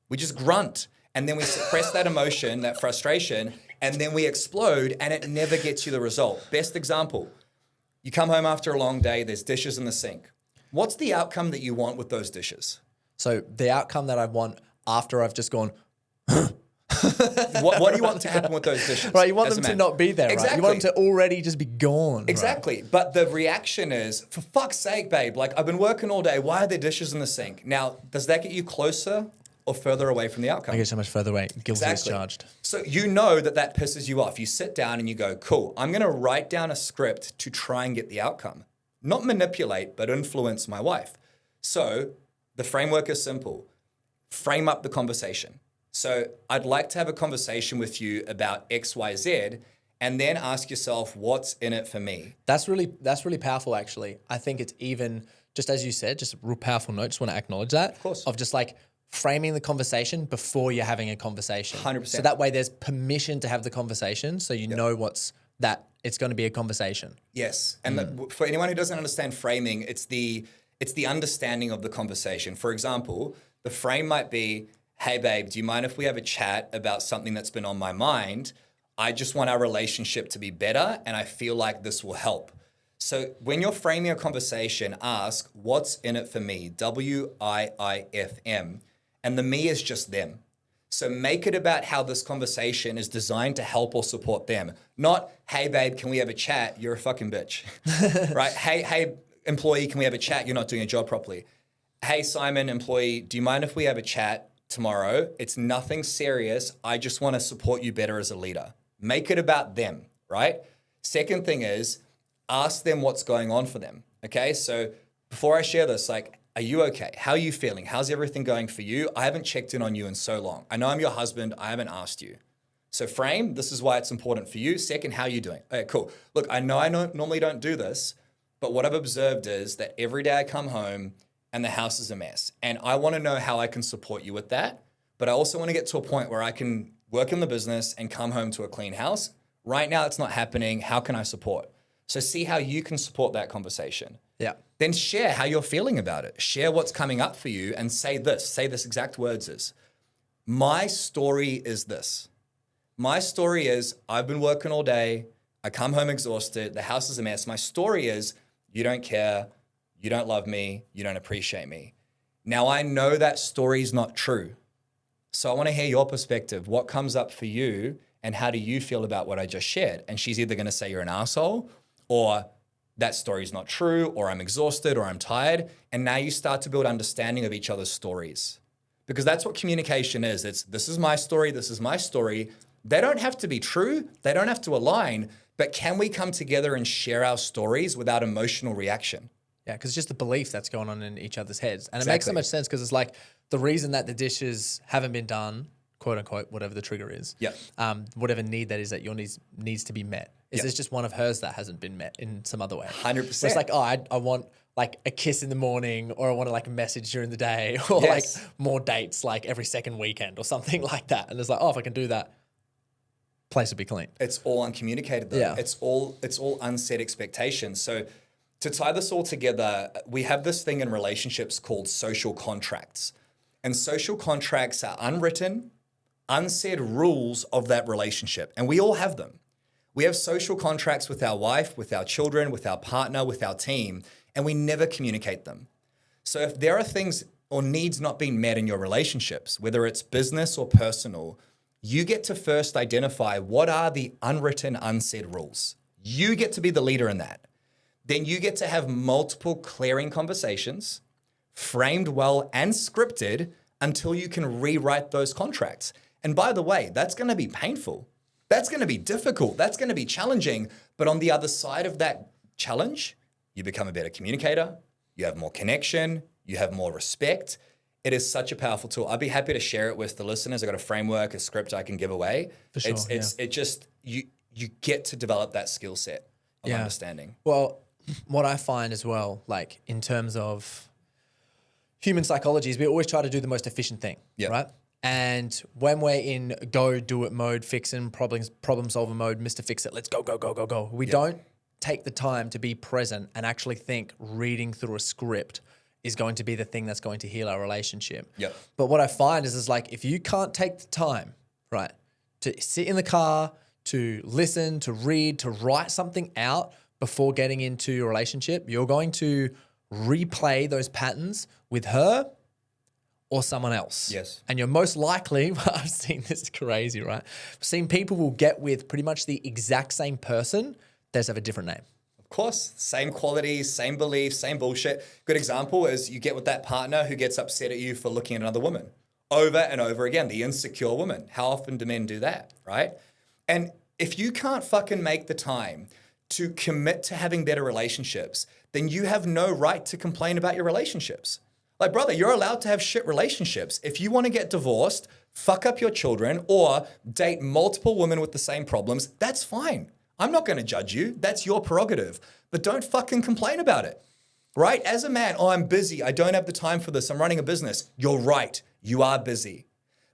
We just grunt. And then we suppress that emotion, that frustration, and then we explode, and it never gets you the result. Best example, you come home after a long day, there's dishes in the sink. What's the outcome that you want with those dishes? So the outcome that I want after I've just gone, What do you want to happen with those dishes? right, you want as them a to man? not be there, right? You want them to already just be gone. right? Exactly. But the reaction is, for fuck's sake, babe, like I've been working all day. Why are there dishes in the sink? Now, does that get you closer or further away from the outcome? I get so much further away. Guilty as Exactly. charged. So you know that pisses you off. You sit down and you go, cool, I'm going to write down a script to try and get the outcome. Not manipulate, but influence my wife. So the framework is simple. Frame up the conversation. So I'd like to have a conversation with you about X, Y, Z, and then ask yourself, what's in it for me? That's really powerful, actually. I think it's even, just as you said, just a real powerful note. Just want to acknowledge that. Of course. Of just like framing the conversation before you're having a conversation. 100%. So that way there's permission to have the conversation, so you know that it's going to be a conversation. Yes. And for anyone who doesn't understand framing, it's the understanding of the conversation. For example, the frame might be, hey, babe, do you mind if we have a chat about something that's been on my mind? I just want our relationship to be better, and I feel like this will help. So when you're framing a conversation, ask, what's in it for me? WIIFM. And the me is just them. So make it about how this conversation is designed to help or support them. Not, hey, babe, can we have a chat? You're a fucking bitch, right? Hey, employee, can we have a chat? You're not doing your job properly. Hey, Simon, employee, do you mind if we have a chat tomorrow? It's nothing serious. I just want to support you better as a leader. Make it about them, right? Second thing is ask them what's going on for them. Okay. So before I share this, like, are you okay? How are you feeling? How's everything going for you? I haven't checked in on you in so long. I know I'm your husband. I haven't asked you. So frame, this is why it's important for you. Second, how are you doing? Okay, cool. Look, I normally don't do this, but what I've observed is that every day I come home and the house is a mess. And I want to know how I can support you with that. But I also want to get to a point where I can work in the business and come home to a clean house. Right now, it's not happening. How can I support? So see how you can support that conversation. Yeah. Then share how you're feeling about it. Share what's coming up for you and say this exact words is, my story is this. My story is I've been working all day. I come home exhausted. The house is a mess. My story is you don't care. You don't love me. You don't appreciate me. Now I know that story's not true. So I want to hear your perspective. What comes up for you and how do you feel about what I just shared? And she's either going to say you're an asshole or that story's not true or I'm exhausted or I'm tired. And now you start to build understanding of each other's stories because that's what communication is. It's this is my story. This is my story. They don't have to be true. They don't have to align, but can we come together and share our stories without emotional reaction? Yeah, because it's just the belief that's going on in each other's heads. And it makes so Exactly. much sense because it's like the reason that the dishes haven't been done, quote unquote, whatever the trigger is, Yep. whatever need that is that your needs to be met, is Yep. there's just one of hers that hasn't been met in some other way. 100%. So it's like, oh, I want like a kiss in the morning or I want to like a message during the day or Yes. like more dates like every second weekend or something like that. And it's like, oh, if I can do that, place would be clean. It's all uncommunicated though. Yeah. It's all unset expectations. So to tie this all together, we have this thing in relationships called social contracts. And social contracts are unwritten, unsaid rules of that relationship. And we all have them. We have social contracts with our wife, with our children, with our partner, with our team, and we never communicate them. So if there are things or needs not being met in your relationships, whether it's business or personal, you get to first identify what are the unwritten, unsaid rules. You get to be the leader in that. Then you get to have multiple clearing conversations, framed well and scripted until you can rewrite those contracts. And by the way, that's going to be painful. That's going to be difficult. That's going to be challenging. But on the other side of that challenge, you become a better communicator. You have more connection. You have more respect. It is such a powerful tool. I'd be happy to share it with the listeners. I've got a framework, a script I can give away. For sure, It just, you get to develop that skill set of understanding. Well, what I find as well, like in terms of human psychology, is we always try to do the most efficient thing, Yeah. right? And when we're in go do it mode, fixing problem solver mode, Mr. Fix It, let's go, go, go, go, go. We don't take the time to be present and actually think reading through a script is going to be the thing that's going to heal our relationship. Yep. But what I find is like, if you can't take the time, right, to sit in the car, to listen, to read, to write something out before getting into your relationship, you're going to replay those patterns with her or someone else. Yes. And you're most likely, I've seen this crazy, right? I've seen people will get with pretty much the exact same person, they just have a different name. Of course, same qualities, same beliefs, same bullshit. Good example is you get with that partner who gets upset at you for looking at another woman over and over again, the insecure woman. How often do men do that, right? And if you can't fucking make the time to commit to having better relationships, then you have no right to complain about your relationships. Like, brother, you're allowed to have shit relationships. If you want to get divorced, fuck up your children, or date multiple women with the same problems, that's fine. I'm not going to judge you. That's your prerogative. But don't fucking complain about it, right? As a man, I'm busy. I don't have the time for this. I'm running a business. You're right. You are busy.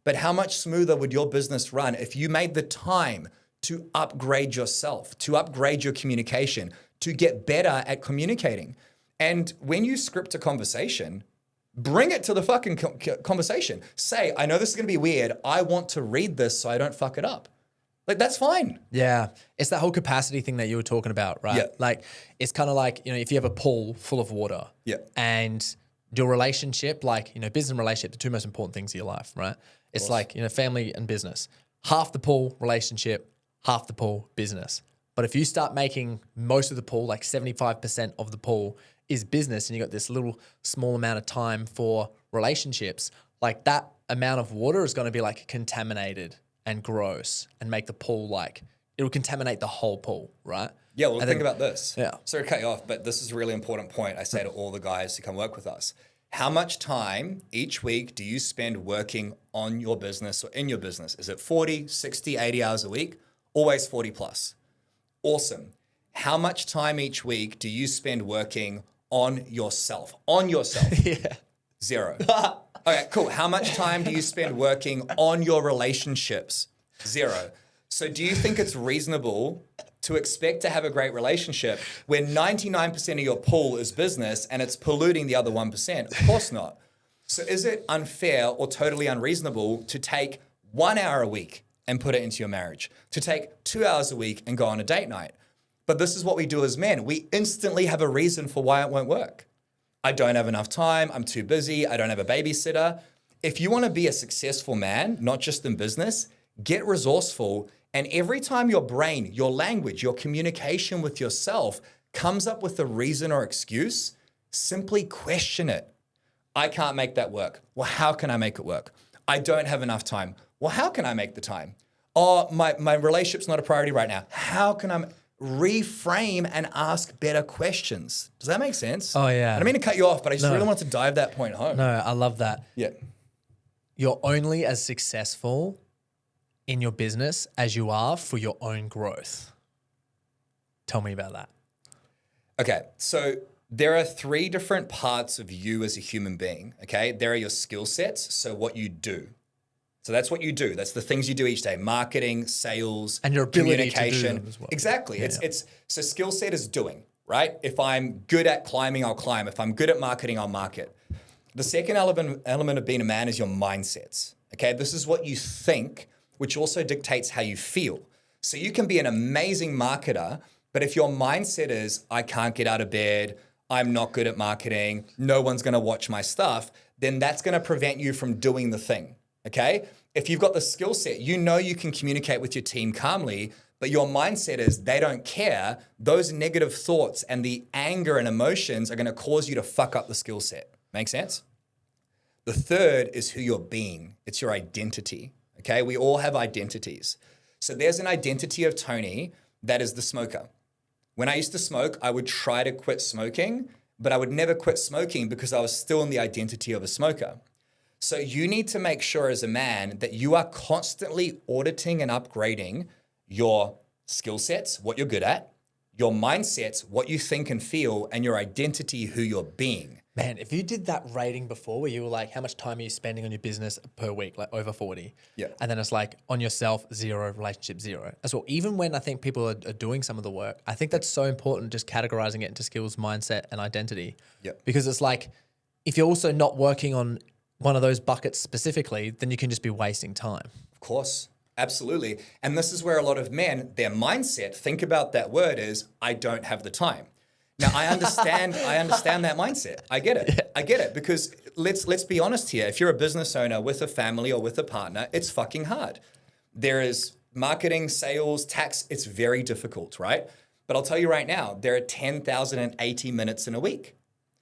But how much smoother would your business run if you made the time to upgrade yourself, to upgrade your communication, to get better at communicating? And when you script a conversation, bring it to the fucking conversation. Say, I know this is going to be weird. I want to read this so I don't fuck it up. Like, that's fine. Yeah. It's that whole capacity thing that you were talking about, right? Yeah. Like, it's kind of like, if you have a pool full of water and your relationship, like, business and relationship, the two most important things in your life, right? It's like, family and business. Half the pool, relationship, half the pool, business. But if you start making most of the pool, like 75% of the pool is business, and you got this little small amount of time for relationships, like that amount of water is going to be like contaminated and gross and make the pool like, it'll contaminate the whole pool, right? Yeah, well, think about this. Yeah. Sorry to cut you off, but this is a really important point I say to all the guys who come work with us. How much time each week do you spend working on your business or in your business? Is it 40, 60, 80 hours a week? Always 40 plus. Awesome. How much time each week do you spend working on yourself? On yourself? Yeah. 0. Okay, cool. How much time do you spend working on your relationships? 0. So do you think it's reasonable to expect to have a great relationship when 99% of your pool is business and it's polluting the other 1%? Of course not. So is it unfair or totally unreasonable to take 1 hour a week and put it into your marriage, to take 2 hours a week and go on a date night? But this is what we do as men. We instantly have a reason for why it won't work. I don't have enough time. I'm too busy. I don't have a babysitter. If you want to be a successful man, not just in business, get resourceful. And every time your brain, your language, your communication with yourself comes up with a reason or excuse, simply question it. I can't make that work. Well, how can I make it work? I don't have enough time. Well, how can I make the time? Oh, my relationship's not a priority right now. How can I reframe and ask better questions? Does that make sense? Oh, yeah. I don't mean to cut you off, but I just really want to dive that point home. No, I love that. Yeah. You're only as successful in your business as you are for your own growth. Tell me about that. Okay, so there are 3 different parts of you as a human being, okay? There are your skill sets, so what you do. So that's what you do. That's the things you do each day: marketing, sales, and your ability communication. to do them as well. Exactly. It's so skill set is doing, right? If I'm good at climbing, I'll climb. If I'm good at marketing, I'll market. The second element of being a man is your mindsets. Okay, this is what you think, which also dictates how you feel. So you can be an amazing marketer, but if your mindset is, I can't get out of bed, I'm not good at marketing, no one's going to watch my stuff, then that's going to prevent you from doing the thing. Okay? If you've got the skill set, you know you can communicate with your team calmly, but your mindset is they don't care. Those negative thoughts and the anger and emotions are going to cause you to fuck up the skill set. Make sense? The third is who you're being. It's your identity. Okay? We all have identities. So there's an identity of Tony that is the smoker. When I used to smoke, I would try to quit smoking, but I would never quit smoking because I was still in the identity of a smoker. So you need to make sure as a man that you are constantly auditing and upgrading your skill sets, what you're good at, your mindsets, what you think and feel, and your identity, who you're being. Man, if you did that rating before where you were like, how much time are you spending on your business per week? Like over 40. Yeah. And then it's like on yourself, 0, relationship 0 as well. Even when I think people are doing some of the work, I think that's so important, just categorizing it into skills, mindset, and identity. Yeah. Because it's like, if you're also not working on one of those buckets specifically, then you can just be wasting time. Of course. Absolutely. And this is where a lot of men, their mindset, think about that word is, I don't have the time. Now I understand that mindset. I get it. Yeah. I get it, because let's be honest here. If you're a business owner with a family or with a partner, it's fucking hard. There is marketing, sales, tax, it's very difficult, right? But I'll tell you right now, there are 10,080 minutes in a week.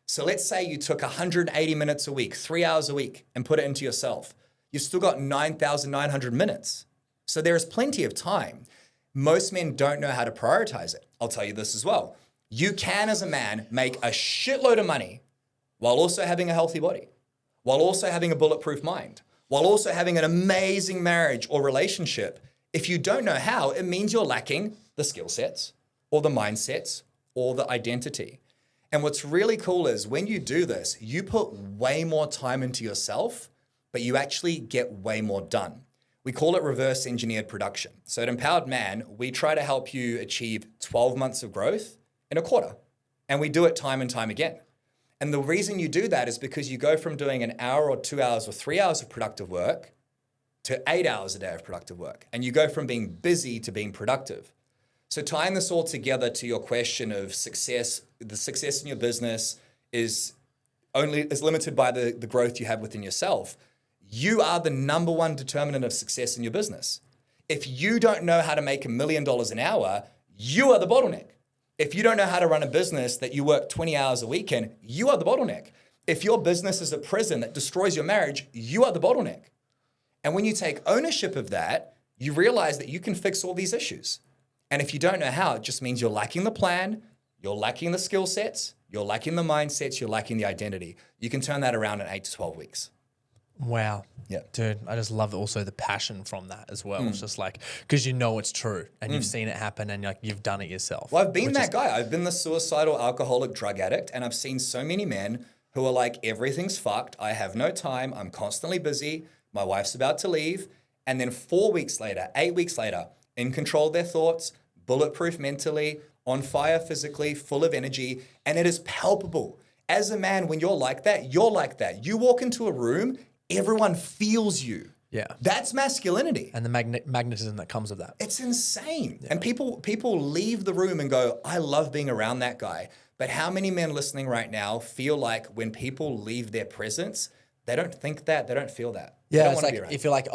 So let's say you took 180 minutes a week, 3 hours a week, and put it into yourself. You've still got 9,900 minutes. So there is plenty of time. Most men don't know how to prioritize it. I'll tell you this as well. You can, as a man, make a shitload of money while also having a healthy body, while also having a bulletproof mind, while also having an amazing marriage or relationship. If you don't know how, it means you're lacking the skill sets or the mindsets or the identity. And what's really cool is when you do this, you put way more time into yourself, but you actually get way more done. We call it reverse engineered production. So at Empowered Man, we try to help you achieve 12 months of growth in a quarter. And we do it time and time again. And the reason you do that is because you go from doing an hour or 2 hours or 3 hours of productive work to 8 hours a day of productive work. And you go from being busy to being productive. So tying this all together to your question of success, the success in your business is limited by the growth you have within yourself. You are the number one determinant of success in your business. If you don't know how to make $1 million an hour, you are the bottleneck. If you don't know how to run a business that you work 20 hours a week in, you are the bottleneck. If your business is a prison that destroys your marriage, you are the bottleneck. And when you take ownership of that, you realize that you can fix all these issues. And if you don't know how, it just means you're lacking the plan, you're lacking the skill sets, you're lacking the mindsets, you're lacking the identity. You can turn that around in 8 to 12 weeks. Wow. Yeah. Dude, I just love also the passion from that as well. It's just like, because you know it's true and you've seen it happen and like you've done it yourself. Well, I've been that guy. I've been the suicidal alcoholic drug addict, and I've seen so many men who are like, everything's fucked. I have no time. I'm constantly busy. My wife's about to leave. And then 4 weeks later, 8 weeks later, in control of their thoughts, bulletproof mentally, on fire physically, full of energy, and it is palpable. As a man, when you're like that, you're like that. You walk into a room, everyone feels you. Yeah. That's masculinity. And the magnetism that comes with that. It's insane. Yeah. And people leave the room and go, I love being around that guy. But how many men listening right now feel like when people leave their presence, they don't think that, they don't feel that. Yeah, it's like if you're like,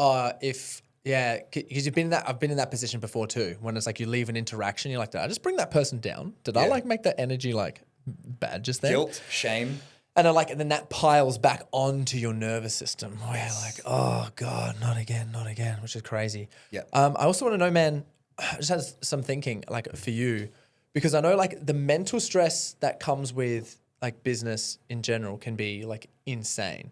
because you've been in that, I've been in that position before too, when it's like you leave an interaction, you're like, did I just bring that person down? Did I like make that energy like bad just then? Guilt, shame. And then that piles back onto your nervous system where you're like, oh God, not again, which is crazy. Yeah. I also want to know, man, I just had some thinking like for you, because I know like the mental stress that comes with like business in general can be like insane.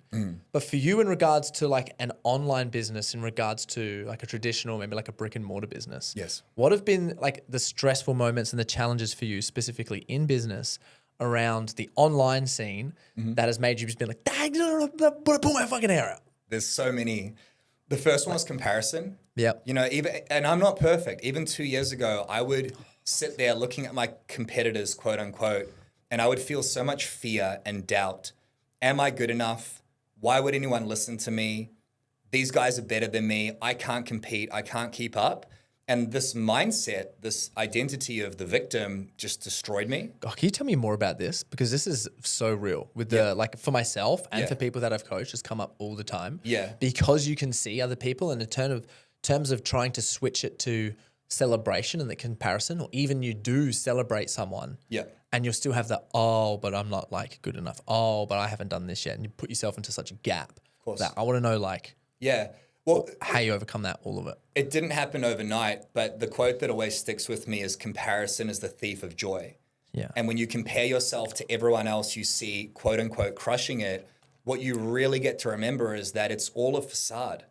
But for you in regards to like an online business, in regards to like a traditional, maybe like a brick and mortar business. Yes. What have been like the stressful moments and the challenges for you specifically in business around the online scene that has made you just be like, pull my fucking hair out? There's so many. The first one was comparison. Yeah. You know, and I'm not perfect. Even 2 years ago, I would sit there looking at my competitors, quote unquote, and I would feel so much fear and doubt. Am I good enough? Why would anyone listen to me? These guys are better than me. I can't compete. I can't keep up. And this mindset, this identity of the victim just destroyed me. Oh, can you tell me more about this? Because this is so real with the, like for myself and for people that I've coached, it's come up all the time. Yeah. Because you can see other people and in terms of trying to switch it to celebration and the comparison, or even you do celebrate someone. Yeah. And you'll still have the, oh, but I'm not like good enough. Oh, but I haven't done this yet. And you put yourself into such a gap. Of course. That I want to know like, yeah. Well, how you overcome that, all of it. It didn't happen overnight, but the quote that always sticks with me is comparison is the thief of joy. Yeah. And when you compare yourself to everyone else you see, quote unquote, crushing it, what you really get to remember is that it's all a facade.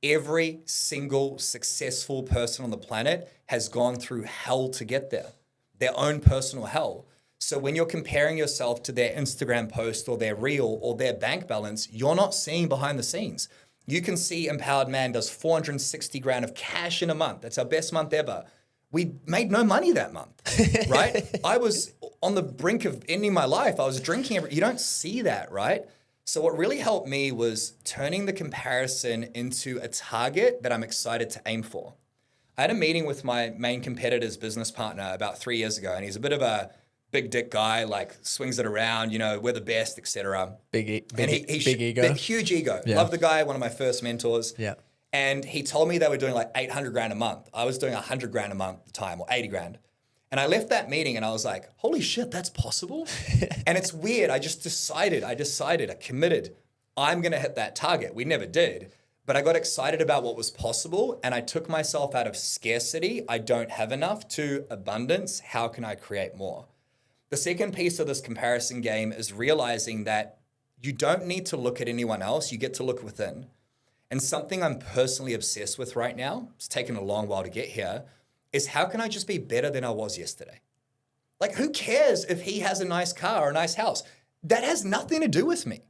Every single successful person on the planet has gone through hell to get there, their own personal hell. So when you're comparing yourself to their Instagram post or their reel or their bank balance, you're not seeing behind the scenes. You can see Empowered Man does 460 grand of cash in a month. That's our best month ever. We made no money that month, right? I was on the brink of ending my life. I was drinking. You don't see that, right? So what really helped me was turning the comparison into a target that I'm excited to aim for. I had a meeting with my main competitor's business partner about 3 years ago, and he's a bit of a big dick guy, like swings it around, we're the best, etc. Big ego. Huge ego. Yeah. Love the guy, one of my first mentors. Yeah. And he told me they were doing like 800 grand a month. I was doing 100 grand a month at the time, or 80 grand. And I left that meeting and I was like, holy shit, that's possible? And it's weird. I committed. I'm going to hit that target. We never did. But I got excited about what was possible and I took myself out of scarcity. I don't have enough to abundance. How can I create more? The second piece of this comparison game is realizing that you don't need to look at anyone else. You get to look within. And something I'm personally obsessed with right now, it's taken a long while to get here, is how can I just be better than I was yesterday? Like, who cares if he has a nice car or a nice house? That has nothing to do with me.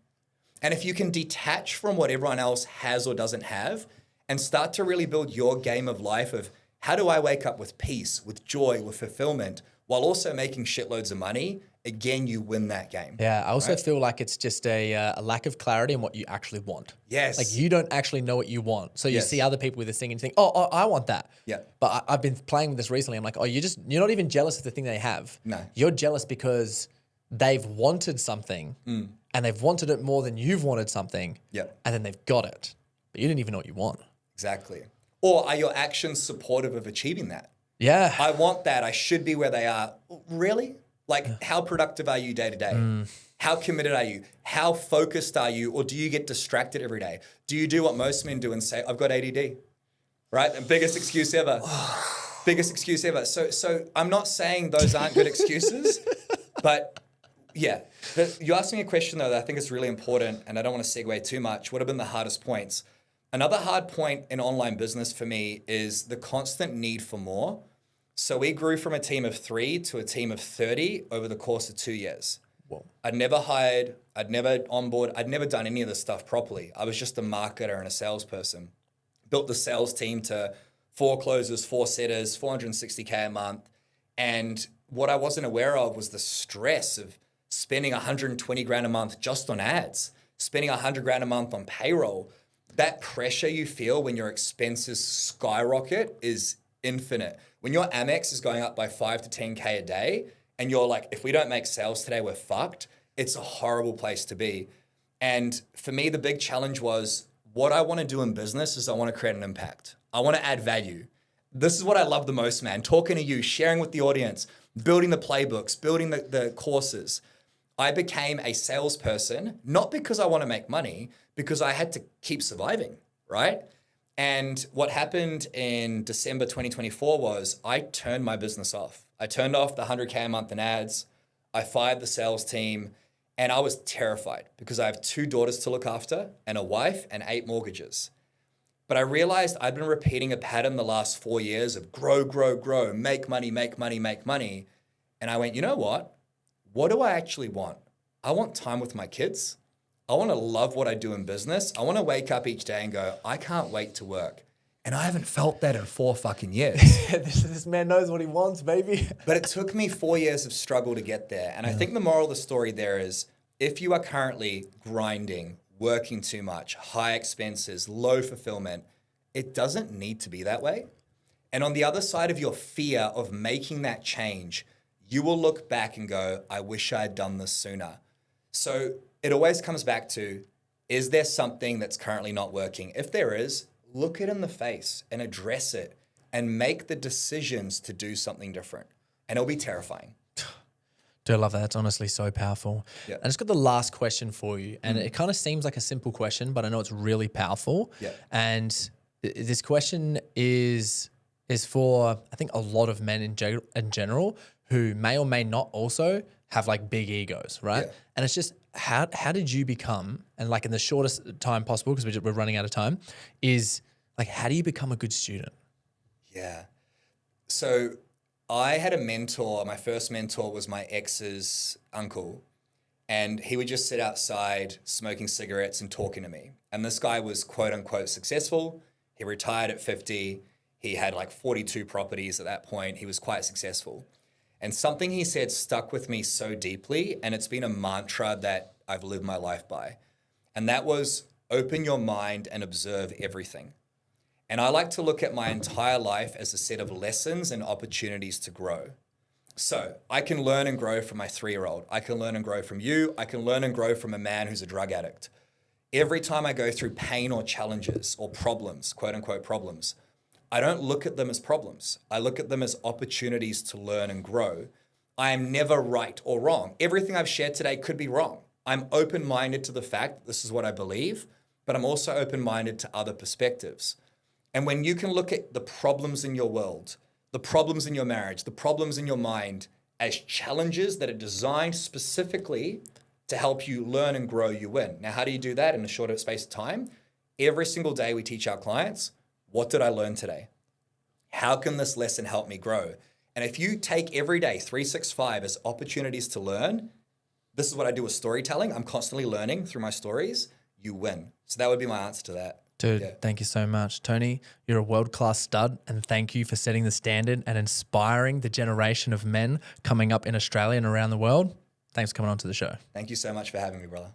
And if you can detach from what everyone else has or doesn't have and start to really build your game of life of how do I wake up with peace, with joy, with fulfillment, while also making shitloads of money, again, you win that game. Yeah, I also feel like it's just a lack of clarity in what you actually want. Yes. Like you don't actually know what you want. So you see other people with this thing and you think, oh, I want that. Yeah. But I've been playing with this recently. I'm like, oh, you're not even jealous of the thing they have. No. You're jealous because they've wanted something and they've wanted it more than you've wanted something. Yeah. And then they've got it. But you didn't even know what you want. Exactly. Or are your actions supportive of achieving that? Yeah. I want that. I should be where they are. Really? Like, how productive are you day to day? How committed are you? How focused are you? Or do you get distracted every day? Do you do what most men do and say, I've got ADD? Right? The biggest excuse ever. Biggest excuse ever. So I'm not saying those aren't good excuses, but yeah. You asked me a question, though, that I think is really important, and I don't want to segue too much. What have been the hardest points? Another hard point in online business for me is the constant need for more. So we grew from a team of 3 to a team of 30 over the course of 2 years. Whoa. I'd never hired, I'd never onboarded, I'd never done any of this stuff properly. I was just a marketer and a salesperson. Built the sales team to 4 closers, 4 setters, 460K a month. And what I wasn't aware of was the stress of spending 120 grand a month just on ads, spending 100 grand a month on payroll. That pressure you feel when your expenses skyrocket is infinite. When your Amex is going up by 5 to 10K a day and you're like, if we don't make sales today, we're fucked. It's a horrible place to be. And for me, the big challenge was what I want to do in business is I want to create an impact. I want to add value. This is what I love the most, man. Talking to you, sharing with the audience, building the playbooks, building the courses. I became a salesperson, not because I want to make money, because I had to keep surviving, right? And what happened in December 2024 was I turned my business off. I turned off the 100K a month in ads. I fired the sales team and I was terrified because I have 2 daughters to look after and a wife and 8 mortgages. But I realized I'd been repeating a pattern the last 4 years of grow, grow, grow, make money, make money, make money. And I went, you know what? What do I actually want? I want time with my kids. I want to love what I do in business. I want to wake up each day and go, I can't wait to work. And I haven't felt that in 4 fucking years. This man knows what he wants, baby. But it took me 4 years of struggle to get there. And I think the moral of the story there is if you are currently grinding, working too much, high expenses, low fulfillment, it doesn't need to be that way. And on the other side of your fear of making that change, you will look back and go, I wish I had done this sooner. So it always comes back to, is there something that's currently not working? If there is, look it in the face and address it and make the decisions to do something different. And it'll be terrifying. Dude, I love that. That's honestly so powerful. Yeah. I just got the last question for you. And it kind of seems like a simple question, but I know it's really powerful. Yeah. And this question is for, I think, a lot of men in general who may or may not also have like big egos, right? Yeah. And it's just, how did you become, and like in the shortest time possible, because we're running out of time, is like, how do you become a good student? Yeah. So I had a mentor. My first mentor was my ex's uncle. And he would just sit outside smoking cigarettes and talking to me. And this guy was quote unquote successful. He retired at 50. He had like 42 properties at that point. He was quite successful. And something he said stuck with me so deeply. And it's been a mantra that I've lived my life by. And that was open your mind and observe everything. And I like to look at my entire life as a set of lessons and opportunities to grow. So I can learn and grow from my 3-year-old. I can learn and grow from you. I can learn and grow from a man who's a drug addict. Every time I go through pain or challenges or problems, quote unquote problems, I don't look at them as problems. I look at them as opportunities to learn and grow. I am never right or wrong. Everything I've shared today could be wrong. I'm open-minded to the fact that this is what I believe, but I'm also open-minded to other perspectives. And when you can look at the problems in your world, the problems in your marriage, the problems in your mind as challenges that are designed specifically to help you learn and grow, you win. Now, how do you do that in a shorter space of time? Every single day we teach our clients, what did I learn today? How can this lesson help me grow? And if you take every day, 365, as opportunities to learn, this is what I do with storytelling. I'm constantly learning through my stories. You win. So that would be my answer to that. Dude, Thank you so much. Tony, you're a world-class stud, and thank you for setting the standard and inspiring the generation of men coming up in Australia and around the world. Thanks for coming on to the show. Thank you so much for having me, brother.